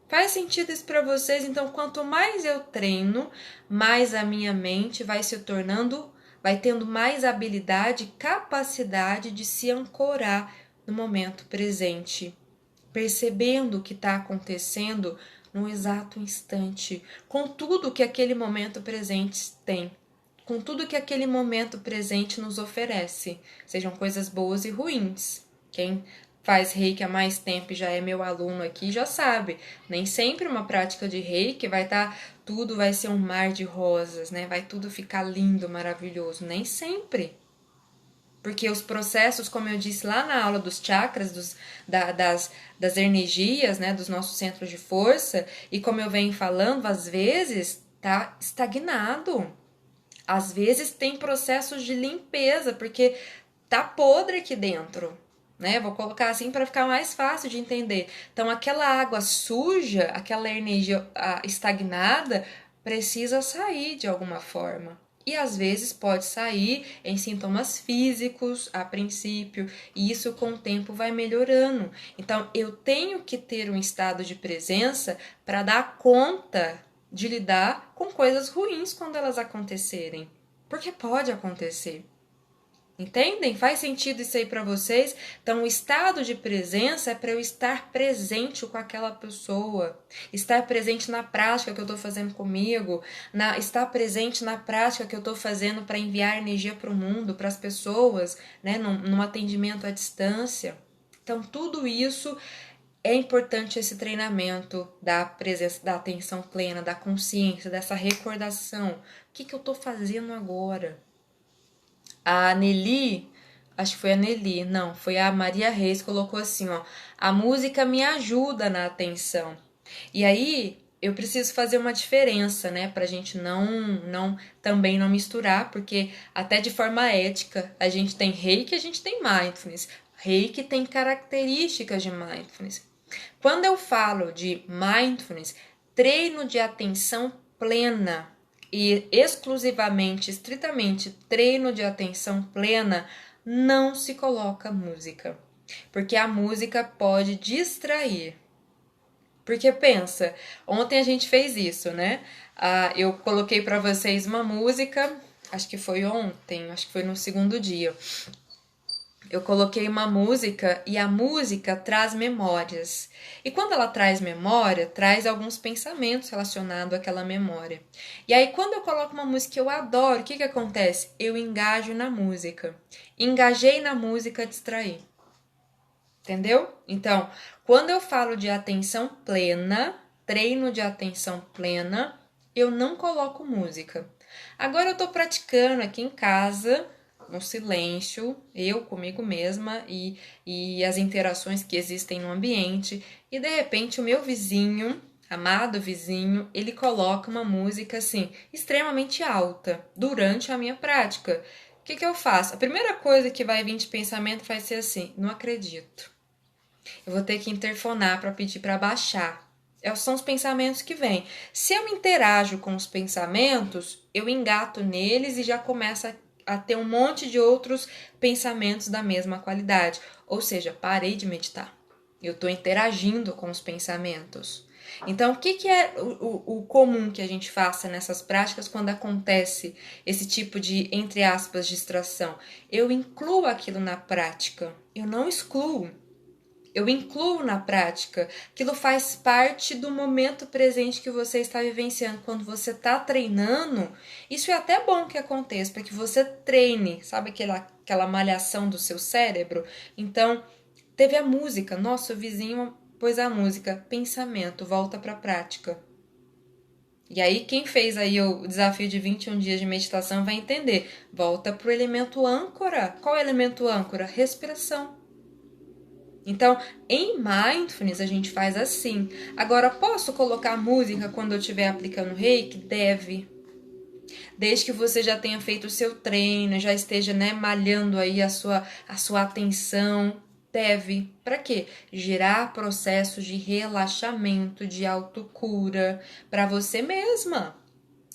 Faz sentido isso para vocês? Então, quanto mais eu treino, mais a minha mente vai se tornando, vai tendo mais habilidade, capacidade de se ancorar no momento presente, percebendo o que está acontecendo no exato instante, com tudo que aquele momento presente tem, com tudo que aquele momento presente nos oferece, sejam coisas boas e ruins. Quem faz reiki há mais tempo e já é meu aluno aqui já sabe, nem sempre uma prática de reiki vai estar, tudo vai ser um mar de rosas, né? Vai tudo ficar lindo, maravilhoso, nem sempre. Porque os processos, como eu disse lá na aula dos chakras, das energias, né, dos nossos centros de força, e como eu venho falando, às vezes tá estagnado. Às vezes tem processos de limpeza, porque tá podre aqui dentro, né? Vou colocar assim para ficar mais fácil de entender. Então, aquela água suja, aquela energia estagnada, precisa sair de alguma forma. E às vezes pode sair em sintomas físicos a princípio, e isso com o tempo vai melhorando. Então, eu tenho que ter um estado de presença para dar conta de lidar com coisas ruins quando elas acontecerem. Porque pode acontecer. Entendem? Faz sentido isso aí para vocês? Então, o estado de presença é para eu estar presente com aquela pessoa, estar presente na prática que eu estou fazendo comigo, estar presente na prática que eu estou fazendo para enviar energia para o mundo, para as pessoas, né, num atendimento à distância. Então, tudo isso é importante, esse treinamento da presença, da atenção plena, da consciência, dessa recordação. O que eu estou fazendo agora? A Nelly, acho que foi a Nelly, não, foi a Maria Reis, colocou assim, ó: a música me ajuda na atenção. E aí, eu preciso fazer uma diferença, né, pra gente também não misturar, porque até de forma ética, a gente tem Reiki, a gente tem Mindfulness. Reiki tem características de Mindfulness. Quando eu falo de Mindfulness, treino de atenção plena, e exclusivamente, estritamente treino de atenção plena, não se coloca música, porque a música pode distrair. Porque pensa, ontem a gente fez isso, né? Eu coloquei para vocês uma música, acho que foi ontem, acho que foi no segundo dia. Eu coloquei uma música e a música traz memórias. E quando ela traz memória, traz alguns pensamentos relacionados àquela memória. E aí, quando eu coloco uma música que eu adoro, o que acontece? Eu engajo na música. Engajei na música, distraí. Entendeu? Então, quando eu falo de atenção plena, treino de atenção plena, eu não coloco música. Agora eu tô praticando aqui em casa, no silêncio, eu comigo mesma e as interações que existem no ambiente, e de repente o meu vizinho, amado vizinho, ele coloca uma música assim, extremamente alta, durante a minha prática. O que eu faço? A primeira coisa que vai vir de pensamento vai ser assim: não acredito. Eu vou ter que interfonar para pedir para baixar. São os pensamentos que vêm. Se eu interajo com os pensamentos, eu engato neles e já começa a ter um monte de outros pensamentos da mesma qualidade. Ou seja, parei de meditar. Eu estou interagindo com os pensamentos. Então, o que é o comum que a gente faça nessas práticas quando acontece esse tipo de, entre aspas, distração? Eu incluo aquilo na prática. Eu não excluo. eu incluo na prática. Aquilo faz parte do momento presente que você está vivenciando. Quando você está treinando, isso é até bom que aconteça, para que você treine, sabe aquela malhação do seu cérebro? Então, teve a música. Nossa, o vizinho pôs a música. Pensamento, volta para a prática. E aí, quem fez aí o desafio de 21 dias de meditação vai entender. Volta para o elemento âncora. Qual é o elemento âncora? Respiração. Então, em Mindfulness a gente faz assim. Agora, posso colocar música quando eu estiver aplicando Reiki? Deve. Desde que você já tenha feito o seu treino, já esteja, né, malhando aí a sua atenção. Deve. Para quê? Gerar processos de relaxamento, de autocura para você mesma.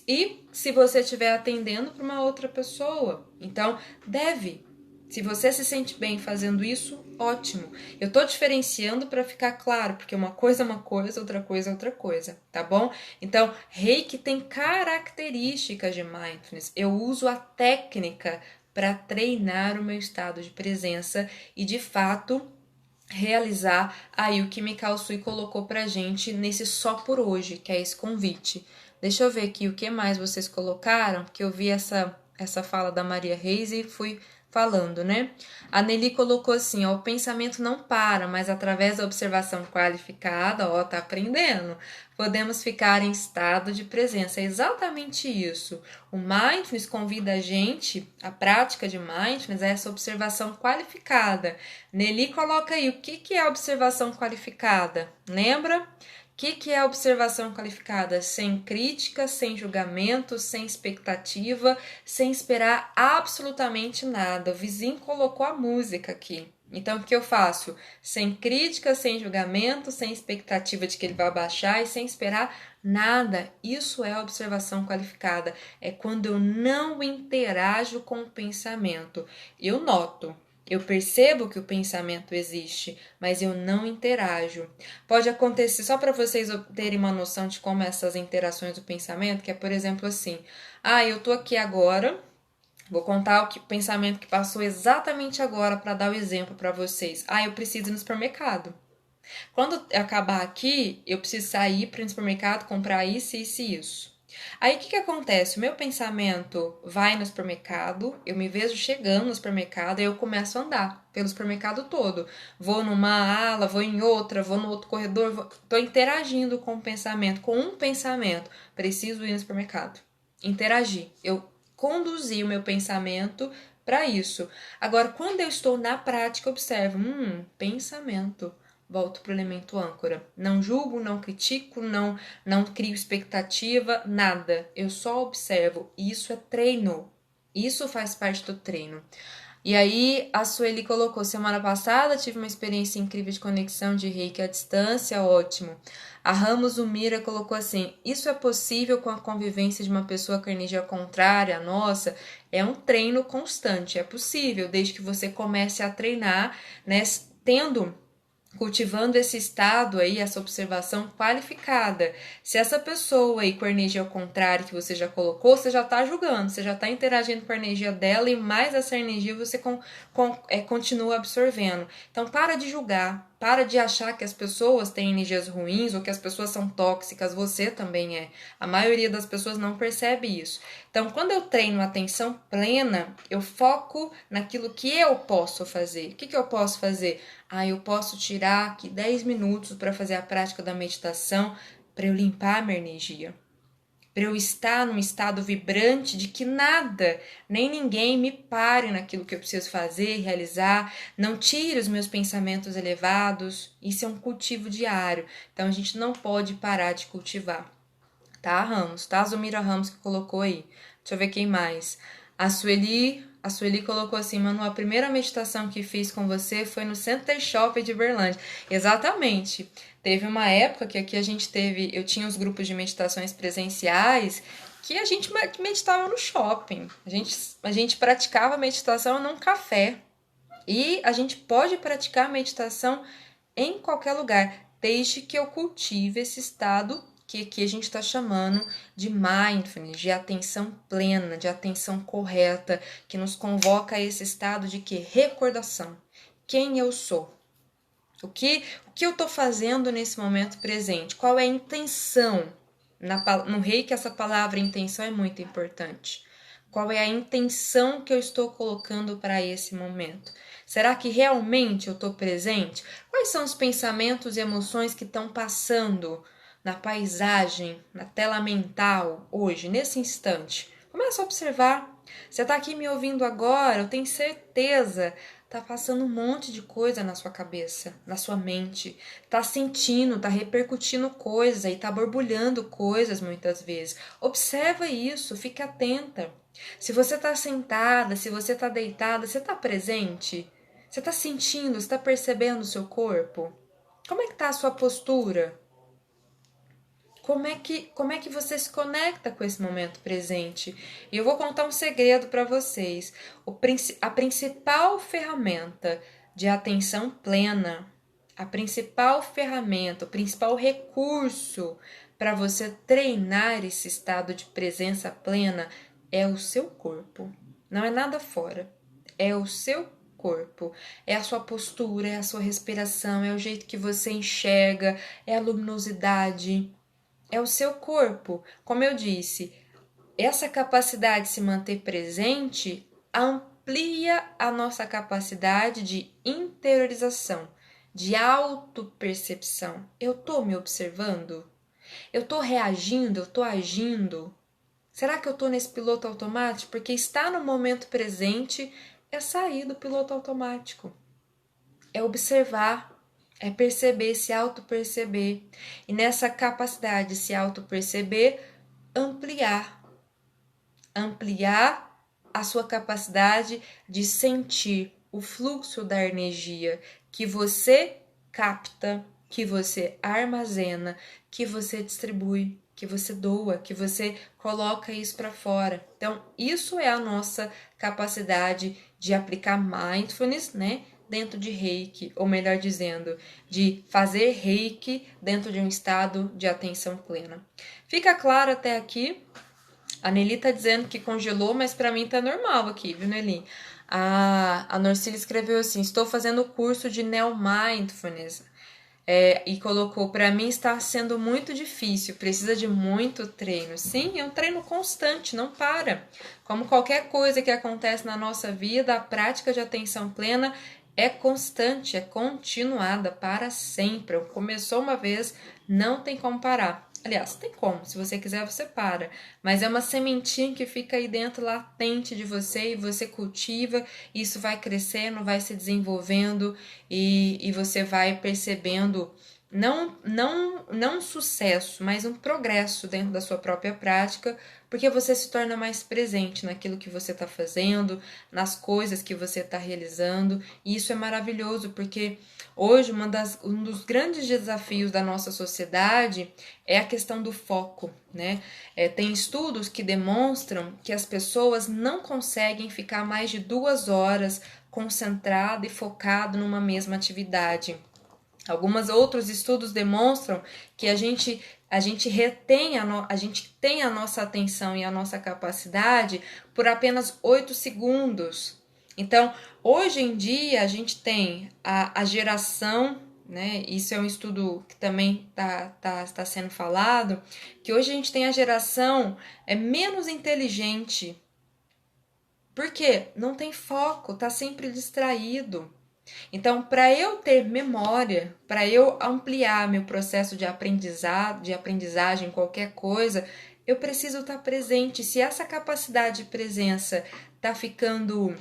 E se você estiver atendendo para uma outra pessoa. Então, deve. Se você se sente bem fazendo isso, ótimo. Eu tô diferenciando para ficar claro, porque uma coisa é uma coisa, outra coisa é outra coisa, tá bom? Então, Reiki tem características de Mindfulness. Eu uso a técnica para treinar o meu estado de presença e, de fato, realizar aí o que Mikao Sui colocou pra gente nesse Só por Hoje, que é esse convite. Deixa eu ver aqui o que mais vocês colocaram, que eu vi essa fala da Maria Reis e fui falando, né? A Nelly colocou assim, ó, o pensamento não para, mas através da observação qualificada, ó, tá aprendendo, podemos ficar em estado de presença. É exatamente isso. O Mindfulness convida a gente, a prática de Mindfulness, é essa observação qualificada. Nelly coloca aí, o que é a observação qualificada? Lembra? O que é a observação qualificada? Sem crítica, sem julgamento, sem expectativa, sem esperar absolutamente nada. O vizinho colocou a música aqui. Então, o que eu faço? Sem crítica, sem julgamento, sem expectativa de que ele vai baixar e sem esperar nada. Isso é observação qualificada. É quando eu não interajo com o pensamento. Eu noto. Eu percebo que o pensamento existe, mas eu não interajo. Pode acontecer, só para vocês terem uma noção de como essas interações do pensamento, que é, por exemplo, assim, eu tô aqui agora, vou contar o pensamento que passou exatamente agora para dar o exemplo para vocês. Eu preciso ir no supermercado. Quando acabar aqui, eu preciso sair para ir no supermercado, comprar isso, isso e isso. Aí o que acontece? O meu pensamento vai no supermercado, eu me vejo chegando no supermercado e eu começo a andar pelo supermercado todo. Vou numa ala, vou em outra, vou no outro corredor, tô interagindo com o pensamento, com um pensamento. Preciso ir no supermercado. Interagir. Eu conduzi o meu pensamento para isso. Agora, quando eu estou na prática, observo, pensamento. Volto para o elemento âncora. Não julgo, não critico, não crio expectativa, nada. Eu só observo. Isso é treino. Isso faz parte do treino. E aí, a Sueli colocou, semana passada tive uma experiência incrível de conexão de Reiki à distância, ótimo. A Ramos Umira colocou assim, isso é possível com a convivência de uma pessoa com energia contrária à nossa? É um treino constante, é possível, desde que você comece a treinar, né, cultivando esse estado aí, essa observação qualificada. Se essa pessoa aí com a energia ao contrário que você já colocou, você já está julgando, você já está interagindo com a energia dela e mais essa energia você continua absorvendo. Então, para de julgar, para de achar que as pessoas têm energias ruins ou que as pessoas são tóxicas, você também é. A maioria das pessoas não percebe isso. Então, quando eu treino a atenção plena, eu foco naquilo que eu posso fazer. O que eu posso fazer? Eu posso tirar aqui 10 minutos para fazer a prática da meditação, para eu limpar a minha energia. Para eu estar num estado vibrante de que nada, nem ninguém me pare naquilo que eu preciso fazer, realizar, não tire os meus pensamentos elevados. Isso é um cultivo diário, então a gente não pode parar de cultivar. Tá, Ramos? Tá, Zumira Ramos que colocou aí. Deixa eu ver quem mais. A Sueli colocou assim, Manu, a primeira meditação que fiz com você foi no Center Shopping de Berlândia. Exatamente. Teve uma época que aqui eu tinha os grupos de meditações presenciais que a gente meditava no shopping. A gente praticava meditação num café. E a gente pode praticar meditação em qualquer lugar, desde que eu cultive esse estado que aqui a gente está chamando de mindfulness, de atenção plena, de atenção correta, que nos convoca a esse estado de que? Recordação. Quem eu sou? O que eu estou fazendo nesse momento presente? Qual é a intenção? No Reiki, essa palavra intenção é muito importante. Qual é a intenção que eu estou colocando para esse momento? Será que realmente eu estou presente? Quais são os pensamentos e emoções que estão passando na paisagem, na tela mental, hoje, nesse instante? Começa a observar. Você está aqui me ouvindo agora, eu tenho certeza, tá passando um monte de coisa na sua cabeça, na sua mente. Tá sentindo, tá repercutindo coisas e tá borbulhando coisas muitas vezes. Observa isso, fique atenta. Se você tá sentada, se você tá deitada, você tá presente? Você tá sentindo, você tá percebendo o seu corpo? Como é que tá a sua postura? Como é que você se conecta com esse momento presente? E eu vou contar um segredo para vocês. A principal ferramenta de atenção plena, a principal ferramenta, o principal recurso para você treinar esse estado de presença plena é o seu corpo. Não é nada fora. É o seu corpo. É a sua postura, é a sua respiração, é o jeito que você enxerga, é a luminosidade. É o seu corpo. Como eu disse, essa capacidade de se manter presente amplia a nossa capacidade de interiorização, de autopercepção. Eu estou me observando? Eu estou reagindo? Eu estou agindo? Será que eu estou nesse piloto automático? Porque estar no momento presente é sair do piloto automático. É observar, é perceber, se auto-perceber. E nessa capacidade de se auto-perceber, ampliar. Ampliar a sua capacidade de sentir o fluxo da energia que você capta, que você armazena, que você distribui, que você doa, que você coloca isso para fora. Então, isso é a nossa capacidade de aplicar mindfulness, né? Dentro de Reiki, ou melhor dizendo, de fazer Reiki dentro de um estado de atenção plena. Fica claro até aqui? A Nelly tá dizendo que congelou, mas para mim tá normal aqui, viu, Nelly? A Norcília escreveu assim: estou fazendo o curso de Neo Mindfulness. E colocou, para mim está sendo muito difícil, precisa de muito treino. Sim, é um treino constante, não para. Como qualquer coisa que acontece na nossa vida, a prática de atenção plena é constante, é continuada para sempre. Começou uma vez, não tem como parar. Aliás, tem como, se você quiser você para, mas é uma sementinha que fica aí dentro latente de você e você cultiva, e isso vai crescendo, vai se desenvolvendo e você vai percebendo não um sucesso, mas um progresso dentro da sua própria prática, porque você se torna mais presente naquilo que você está fazendo, nas coisas que você está realizando, e isso é maravilhoso, porque hoje um dos grandes desafios da nossa sociedade é a questão do foco, né? Tem estudos que demonstram que as pessoas não conseguem ficar mais de 2 horas concentrado e focado numa mesma atividade. Alguns outros estudos demonstram que a gente a gente tem a nossa atenção e a nossa capacidade por apenas 8 segundos. Então, hoje em dia, a gente tem a geração, né? Isso é um estudo que também tá sendo falado, que hoje a gente tem a geração menos inteligente. Por quê? Não tem foco, tá sempre distraído. Então, para eu ter memória, para eu ampliar meu processo de aprendizagem, qualquer coisa, eu preciso estar presente. Se essa capacidade de presença está ficando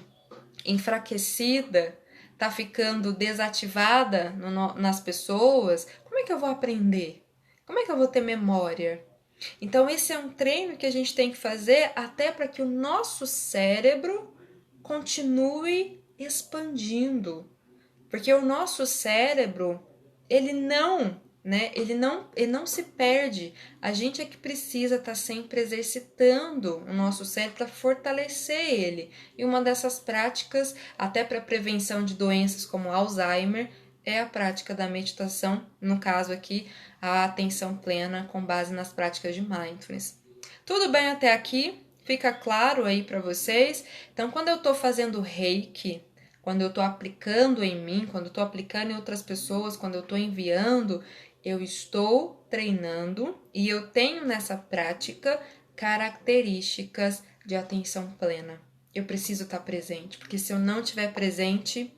enfraquecida, está ficando desativada nas pessoas, como é que eu vou aprender? Como é que eu vou ter memória? Então, esse é um treino que a gente tem que fazer até para que o nosso cérebro continue expandindo. Porque o nosso cérebro, ele não se perde. A gente é que precisa estar sempre exercitando o nosso cérebro para fortalecer ele. E uma dessas práticas, até para prevenção de doenças como Alzheimer, é a prática da meditação, no caso aqui, a atenção plena com base nas práticas de mindfulness. Tudo bem até aqui? Fica claro aí para vocês? Então, quando eu estou fazendo Reiki, quando eu estou aplicando em mim, quando eu estou aplicando em outras pessoas, quando eu estou enviando, eu estou treinando e eu tenho nessa prática características de atenção plena. Eu preciso estar presente, porque se eu não estiver presente,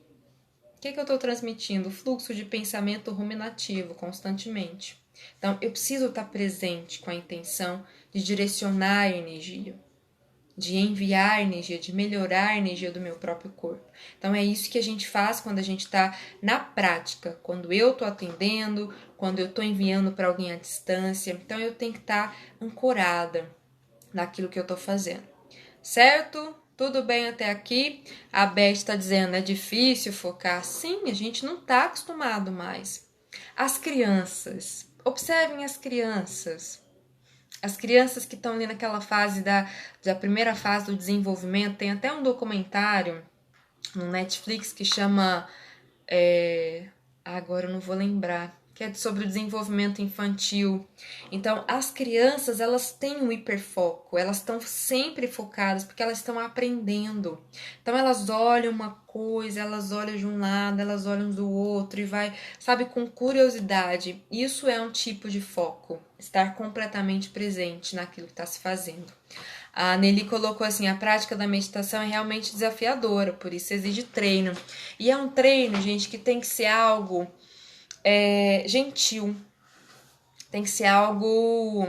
o que eu estou transmitindo? Fluxo de pensamento ruminativo constantemente. Então, eu preciso estar presente com a intenção de direcionar a energia, de enviar a energia, de melhorar a energia do meu próprio corpo. Então, é isso que a gente faz quando a gente está na prática, quando eu estou atendendo, quando eu estou enviando para alguém à distância. Então, eu tenho que estar ancorada naquilo que eu estou fazendo. Certo? Tudo bem até aqui? A Beth está dizendo, é difícil focar. Sim, a gente não está acostumado mais. As crianças, observem as crianças. As crianças que estão ali naquela fase da primeira fase do desenvolvimento, tem até um documentário no Netflix que chama... agora eu não vou lembrar, que é sobre o desenvolvimento infantil. Então, as crianças, elas têm um hiperfoco, elas estão sempre focadas, porque elas estão aprendendo. Então, elas olham uma coisa, elas olham de um lado, elas olham do outro, e vai, sabe, com curiosidade. Isso é um tipo de foco, estar completamente presente naquilo que está se fazendo. A Nelly colocou assim, a prática da meditação é realmente desafiadora, por isso exige treino. E é um treino, gente, que tem que ser algo gentil, tem que ser algo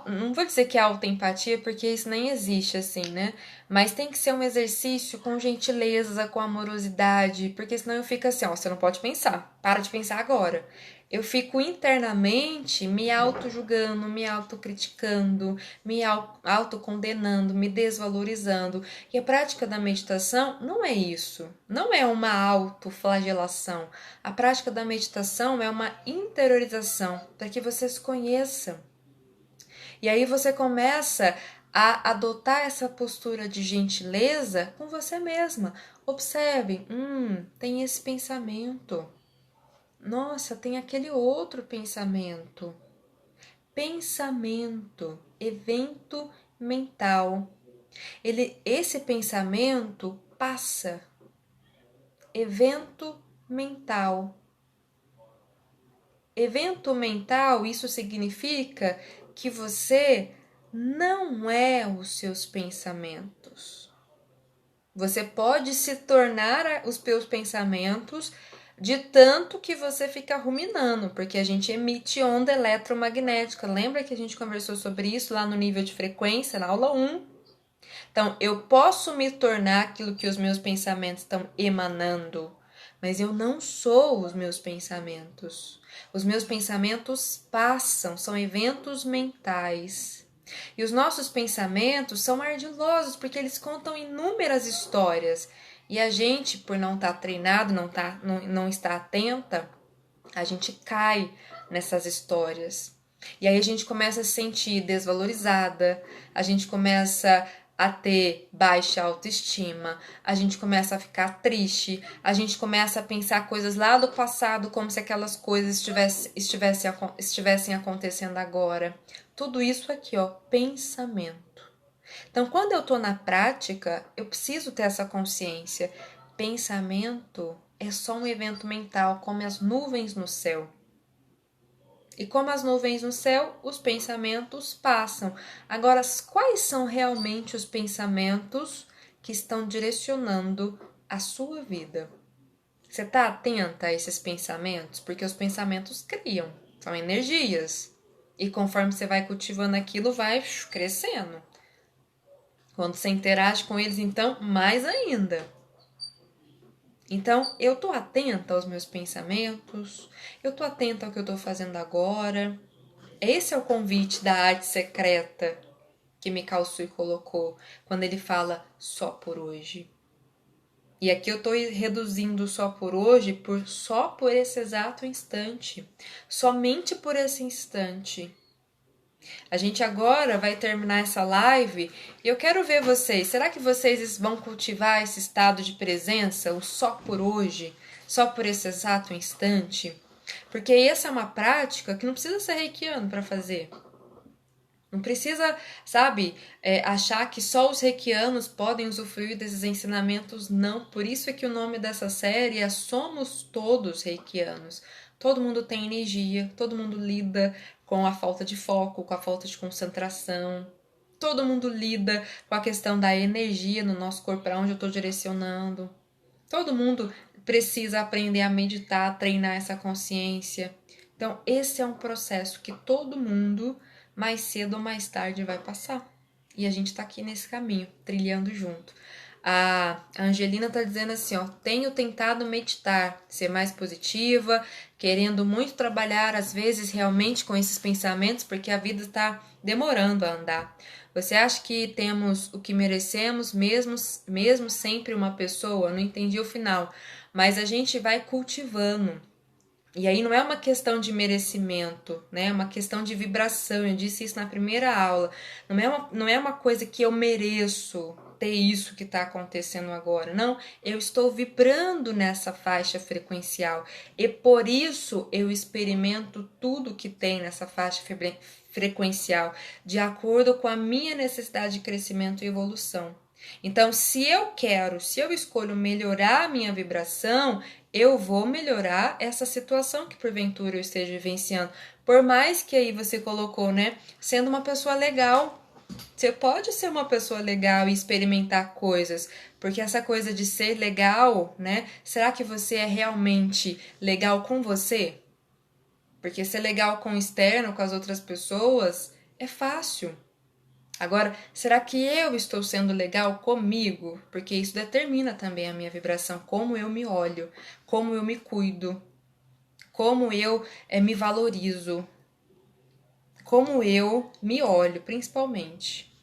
não vou dizer que é alta empatia, porque isso nem existe assim, né? Mas tem que ser um exercício com gentileza, com amorosidade, porque senão eu fico assim, ó, você não pode pensar, para de pensar agora. Eu fico internamente me auto-julgando, me auto-criticando, me auto-condenando, me desvalorizando. E a prática da meditação não é isso. Não é uma autoflagelação. A prática da meditação é uma interiorização para que você se conheça. E aí você começa a adotar essa postura de gentileza com você mesma. Observe, tem esse pensamento. Nossa, tem aquele outro pensamento. Pensamento, evento mental. Esse pensamento passa. Evento mental. Evento mental, isso significa que você não é os seus pensamentos. Você pode se tornar os seus pensamentos de tanto que você fica ruminando, porque a gente emite onda eletromagnética. Lembra que a gente conversou sobre isso lá no nível de frequência, na aula 1? Então, eu posso me tornar aquilo que os meus pensamentos estão emanando, mas eu não sou os meus pensamentos. Os meus pensamentos passam, são eventos mentais. E os nossos pensamentos são ardilosos, porque eles contam inúmeras histórias. E a gente, por não estar treinado, não estar atenta, a gente cai nessas histórias. E aí a gente começa a se sentir desvalorizada, a gente começa a ter baixa autoestima, a gente começa a ficar triste, a gente começa a pensar coisas lá do passado como se aquelas coisas estivessem acontecendo agora. Tudo isso aqui, ó, pensamento. Então, quando eu tô na prática, eu preciso ter essa consciência. Pensamento é só um evento mental, como as nuvens no céu. E como as nuvens no céu, os pensamentos passam. Agora, quais são realmente os pensamentos que estão direcionando a sua vida? Você está atenta a esses pensamentos? Porque os pensamentos criam, são energias. E conforme você vai cultivando aquilo, vai crescendo. Quando você interage com eles, então, mais ainda. Então, eu tô atenta aos meus pensamentos, eu tô atenta ao que eu tô fazendo agora. Esse é o convite da arte secreta que Mikao Sui colocou quando ele fala só por hoje. E aqui eu tô reduzindo só por hoje só por esse exato instante. Somente por esse instante. A gente agora vai terminar essa live e eu quero ver vocês. Será que vocês vão cultivar esse estado de presença, o só por hoje, só por esse exato instante? Porque essa é uma prática que não precisa ser reikiano para fazer. Não precisa, sabe, achar que só os reikianos podem usufruir desses ensinamentos, não. Por isso é que o nome dessa série é Somos Todos Reikianos. Todo mundo tem energia, todo mundo lida com a falta de foco, com a falta de concentração. Todo mundo lida com a questão da energia no nosso corpo, para onde eu estou direcionando. Todo mundo precisa aprender a meditar, a treinar essa consciência. Então, esse é um processo que todo mundo, mais cedo ou mais tarde, vai passar. E a gente está aqui nesse caminho, trilhando junto. A Angelina está dizendo assim, ó, tenho tentado meditar, ser mais positiva, querendo muito trabalhar, às vezes, realmente com esses pensamentos, porque a vida está demorando a andar. Você acha que temos o que merecemos, mesmo sempre uma pessoa? Não entendi o final. Mas a gente vai cultivando. E aí não é uma questão de merecimento, né? É uma questão de vibração. Eu disse isso na primeira aula. Não é uma coisa que eu mereço ter isso que está acontecendo agora. Não, eu estou vibrando nessa faixa frequencial. E por isso eu experimento tudo que tem nessa faixa frequencial, de acordo com a minha necessidade de crescimento e evolução. Então, se eu escolho melhorar a minha vibração, eu vou melhorar essa situação que porventura eu esteja vivenciando. Por mais que aí você colocou, né, sendo uma pessoa legal, você pode ser uma pessoa legal e experimentar coisas, porque essa coisa de ser legal, né, será que você é realmente legal com você? Porque ser legal com o externo, com as outras pessoas, é fácil. Agora, será que eu estou sendo legal comigo? Porque isso determina também a minha vibração, como eu me olho, como eu me cuido, como eu me valorizo, como eu me olho, principalmente.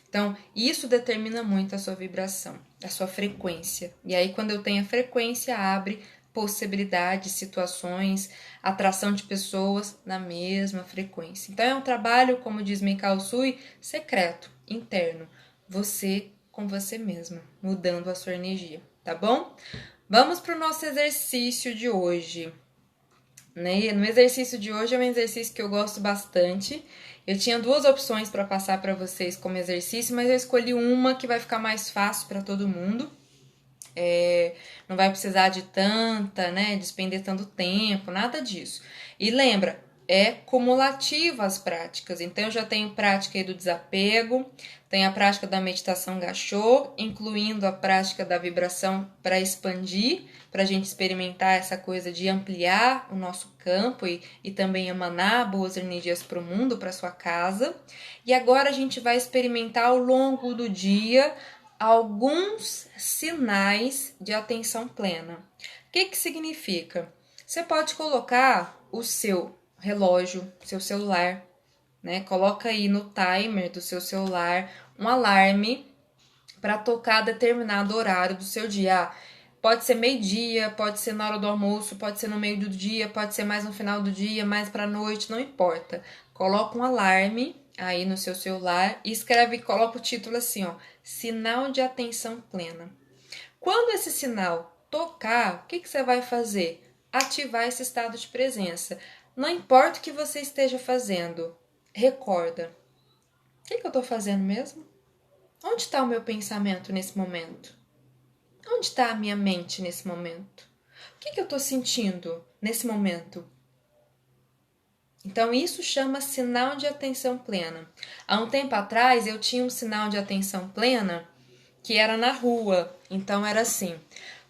Então, isso determina muito a sua vibração, a sua frequência. E aí, quando eu tenho a frequência, abre possibilidades, situações, atração de pessoas na mesma frequência. Então, é um trabalho, como diz Mikao Sui, secreto, interno. Você com você mesma, mudando a sua energia, tá bom? Vamos para o nosso exercício de hoje. No exercício de hoje é um exercício que eu gosto bastante. Eu tinha duas opções para passar para vocês como exercício, mas eu escolhi uma que vai ficar mais fácil para todo mundo. Não vai precisar de despender tanto tempo, nada disso. E lembra, é cumulativa as práticas. Então, eu já tenho prática aí do desapego, tenho a prática da meditação Gachô, incluindo a prática da vibração para expandir, para a gente experimentar essa coisa de ampliar o nosso campo e também emanar boas energias para o mundo, para sua casa. E agora a gente vai experimentar ao longo do dia alguns sinais de atenção plena. O que significa? Você pode colocar o seu relógio, seu celular, né? Coloca aí no timer do seu celular um alarme para tocar determinado horário do seu dia. Pode ser meio-dia, pode ser na hora do almoço, pode ser no meio do dia, pode ser mais no final do dia, mais para a noite, não importa. Coloca um alarme aí no seu celular e coloca o título assim, ó, sinal de atenção plena. Quando esse sinal tocar, o que você vai fazer? Ativar esse estado de presença. Não importa o que você esteja fazendo, recorda. O que eu estou fazendo mesmo? Onde está o meu pensamento nesse momento? Onde está a minha mente nesse momento? O que eu estou sentindo nesse momento? Então, isso chama sinal de atenção plena. Há um tempo atrás, eu tinha um sinal de atenção plena que era na rua. Então, era assim,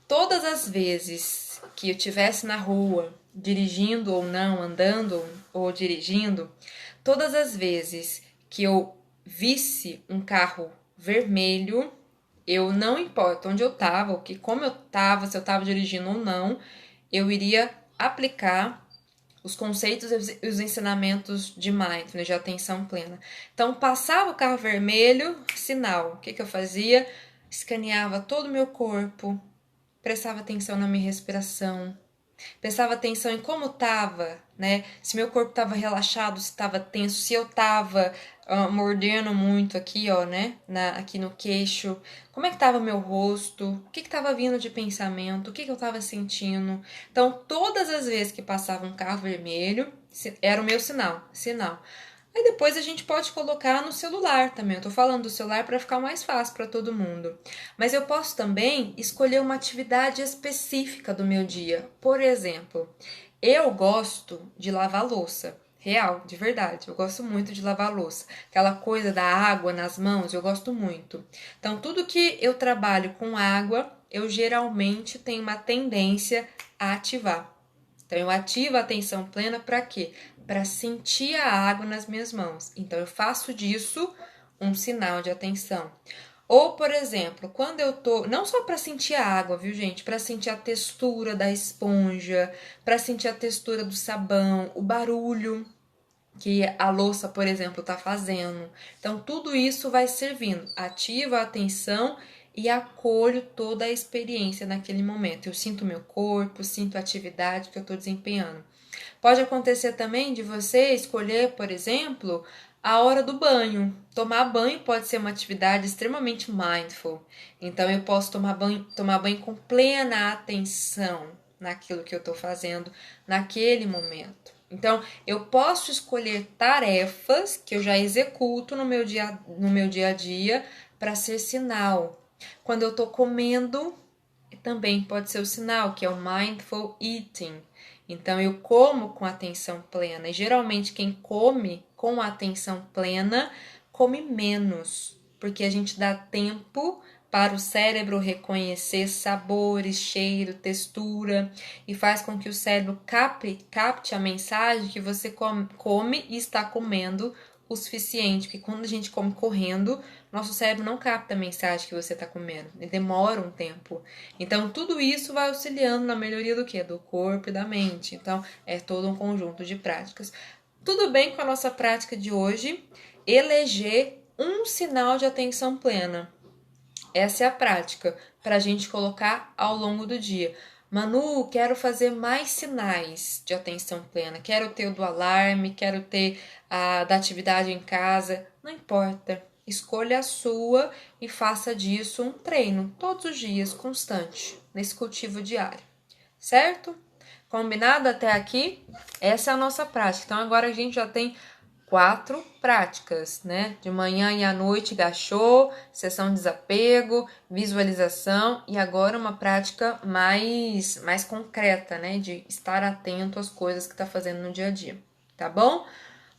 todas as vezes que eu estivesse na rua, dirigindo ou não, andando ou dirigindo, todas as vezes que eu visse um carro vermelho, eu não importa onde eu estava, como eu estava, se eu estava dirigindo ou não, eu iria aplicar os conceitos e os ensinamentos de mindfulness, de atenção plena. Então, passava o carro vermelho, sinal. O que eu fazia? Escaneava todo o meu corpo, prestava atenção na minha respiração, prestava atenção em como estava, né? Se meu corpo estava relaxado, se estava tenso, se eu estava mordendo muito aqui, ó, né? Aqui no queixo. Como é que estava meu rosto? O que estava vindo de pensamento? O que eu estava sentindo? Então, todas as vezes que passava um carro vermelho, era o meu sinal. Aí depois a gente pode colocar no celular também. Eu tô falando do celular para ficar mais fácil para todo mundo. Mas eu posso também escolher uma atividade específica do meu dia. Por exemplo, eu gosto de lavar louça. Real, de verdade. Eu gosto muito de lavar louça. Aquela coisa da água nas mãos, eu gosto muito. Então, tudo que eu trabalho com água, eu geralmente tenho uma tendência a ativar. Então, eu ativo a atenção plena para quê? Para sentir a água nas minhas mãos. Então, eu faço disso um sinal de atenção. Ou, por exemplo, quando eu tô, não só para sentir a água, viu, gente? Para sentir a textura da esponja, para sentir a textura do sabão, o barulho que a louça, por exemplo, está fazendo. Então, tudo isso vai servindo. Ativa a atenção e acolho toda a experiência naquele momento. Eu sinto meu corpo, sinto a atividade que eu estou desempenhando. Pode acontecer também de você escolher, por exemplo, a hora do banho. Tomar banho pode ser uma atividade extremamente mindful. Então, eu posso tomar banho com plena atenção naquilo que eu estou fazendo naquele momento. Então, eu posso escolher tarefas que eu já executo no meu dia a dia para ser sinal. Quando eu estou comendo, também pode ser o sinal, que é o mindful eating. Então, eu como com atenção plena. E geralmente, quem come com atenção plena, come menos, porque a gente dá tempo para o cérebro reconhecer sabores, cheiro, textura e faz com que o cérebro capte a mensagem que você come e está comendo o suficiente, porque quando a gente come correndo, nosso cérebro não capta a mensagem que você está comendo, ele demora um tempo. Então, tudo isso vai auxiliando na melhoria do quê? Do corpo e da mente. Então, é todo um conjunto de práticas. Tudo bem com a nossa prática de hoje, eleger um sinal de atenção plena. Essa é a prática para a gente colocar ao longo do dia. Manu, quero fazer mais sinais de atenção plena. Quero ter o do alarme, quero ter a da atividade em casa. Não importa. Escolha a sua e faça disso um treino todos os dias, constante, nesse cultivo diário. Certo? Combinado até aqui? Essa é a nossa prática. Então agora a gente já tem 4 práticas, né? De manhã e à noite, gachô, sessão de desapego, visualização e agora uma prática mais concreta, né? De estar atento às coisas que tá fazendo no dia a dia, tá bom?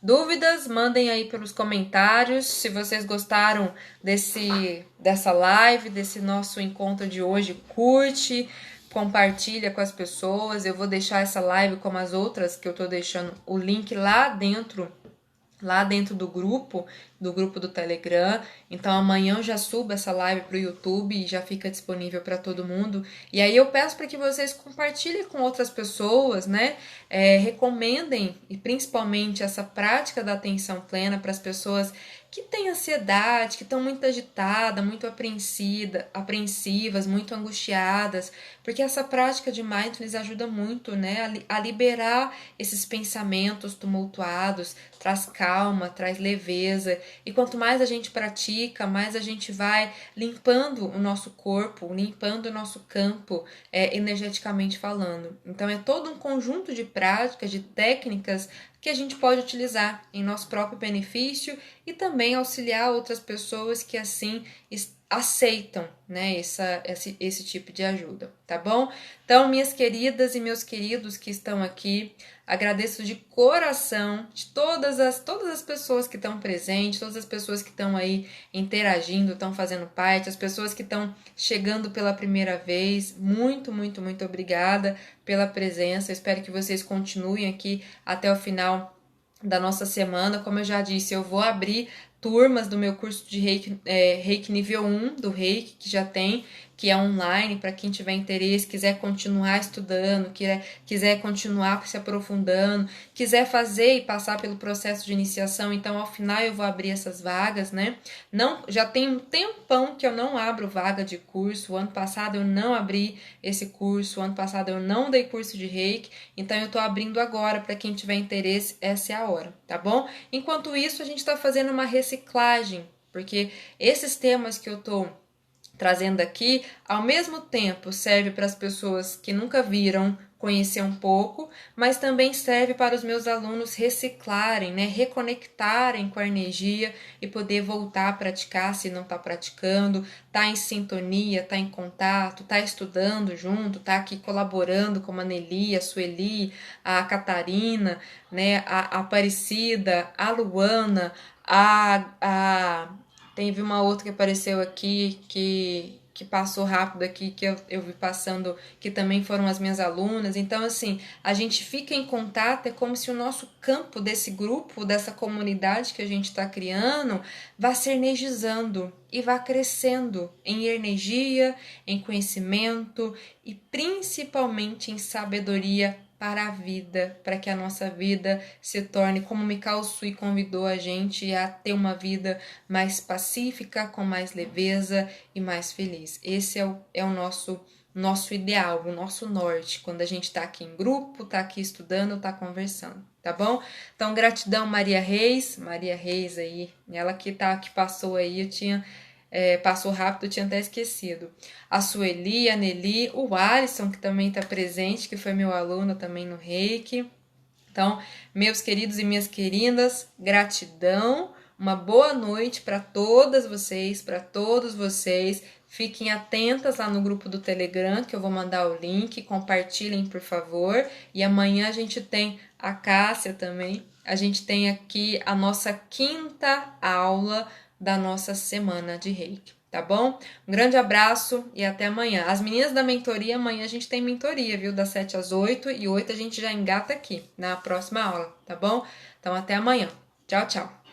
Dúvidas, mandem aí pelos comentários. Se vocês gostaram dessa live, desse nosso encontro de hoje, curte, compartilha com as pessoas. Eu vou deixar essa live como as outras que eu tô deixando o link lá dentro do grupo do Telegram. Então amanhã eu já subo essa live para o YouTube e já fica disponível para todo mundo. E aí eu peço para que vocês compartilhem com outras pessoas, né? Recomendem e principalmente essa prática da atenção plena para as pessoas que têm ansiedade, que estão muito agitadas, muito apreensivas, muito angustiadas, porque essa prática de mindfulness ajuda muito, né, a liberar esses pensamentos tumultuados, traz calma, traz leveza, e quanto mais a gente pratica, mais a gente vai limpando o nosso corpo, limpando o nosso campo, energeticamente falando. Então é todo um conjunto de práticas, de técnicas que a gente pode utilizar em nosso próprio benefício e também auxiliar outras pessoas que assim aceitam, né, esse tipo de ajuda, tá bom? Então, minhas queridas e meus queridos que estão aqui, agradeço de coração de todas as pessoas que estão presentes, todas as pessoas que estão aí interagindo, estão fazendo parte, as pessoas que estão chegando pela primeira vez. Muito, muito, muito obrigada pela presença. Eu espero que vocês continuem aqui até o final da nossa semana. Como eu já disse, eu vou abrir turmas do meu curso de Reiki, Reiki nível 1 do Reiki, que já tem, que é online, para quem tiver interesse, quiser continuar estudando, quiser continuar se aprofundando, quiser fazer e passar pelo processo de iniciação, então ao final eu vou abrir essas vagas, né? Não, já tem um tempão que eu não abro vaga de curso, o ano passado eu não abri esse curso, o ano passado eu não dei curso de Reiki, então eu tô abrindo agora para quem tiver interesse, essa é a hora, tá bom? Enquanto isso, a gente tá fazendo uma reciclagem, porque esses temas que eu tô trazendo aqui, ao mesmo tempo serve para as pessoas que nunca viram conhecer um pouco, mas também serve para os meus alunos reciclarem, né, reconectarem com a energia e poder voltar a praticar se não está praticando, tá em sintonia, tá em contato, tá estudando junto, tá aqui colaborando com a Nelly, a Sueli, a Catarina, né, a Aparecida, a Luana, teve uma outra que apareceu aqui que passou rápido aqui, que eu vi passando, que também foram as minhas alunas. Então, assim, a gente fica em contato, é como se o nosso campo desse grupo, dessa comunidade que a gente está criando, vá se energizando e vá crescendo em energia, em conhecimento e principalmente em sabedoria para a vida, para que a nossa vida se torne, como Mikao Sui convidou a gente a ter uma vida mais pacífica, com mais leveza e mais feliz. Esse é o nosso ideal, o nosso norte, quando a gente está aqui em grupo, está aqui estudando, está conversando, tá bom? Então, gratidão Maria Reis aí, ela que passou aí, eu tinha... passou rápido, eu tinha até esquecido. A Sueli, a Nelly, o Alisson, que também está presente, que foi meu aluno também no Reiki. Então, meus queridos e minhas queridas, gratidão, uma boa noite para todas vocês, para todos vocês. Fiquem atentas lá no grupo do Telegram, que eu vou mandar o link, compartilhem, por favor. E amanhã a gente tem a Cássia também. A gente tem aqui a nossa 5ª aula da nossa semana de Reiki, tá bom? Um grande abraço e até amanhã. As meninas da mentoria, amanhã a gente tem mentoria, viu? Das 7 às 8 e 8 a gente já engata aqui na próxima aula, tá bom? Então até amanhã. Tchau, tchau.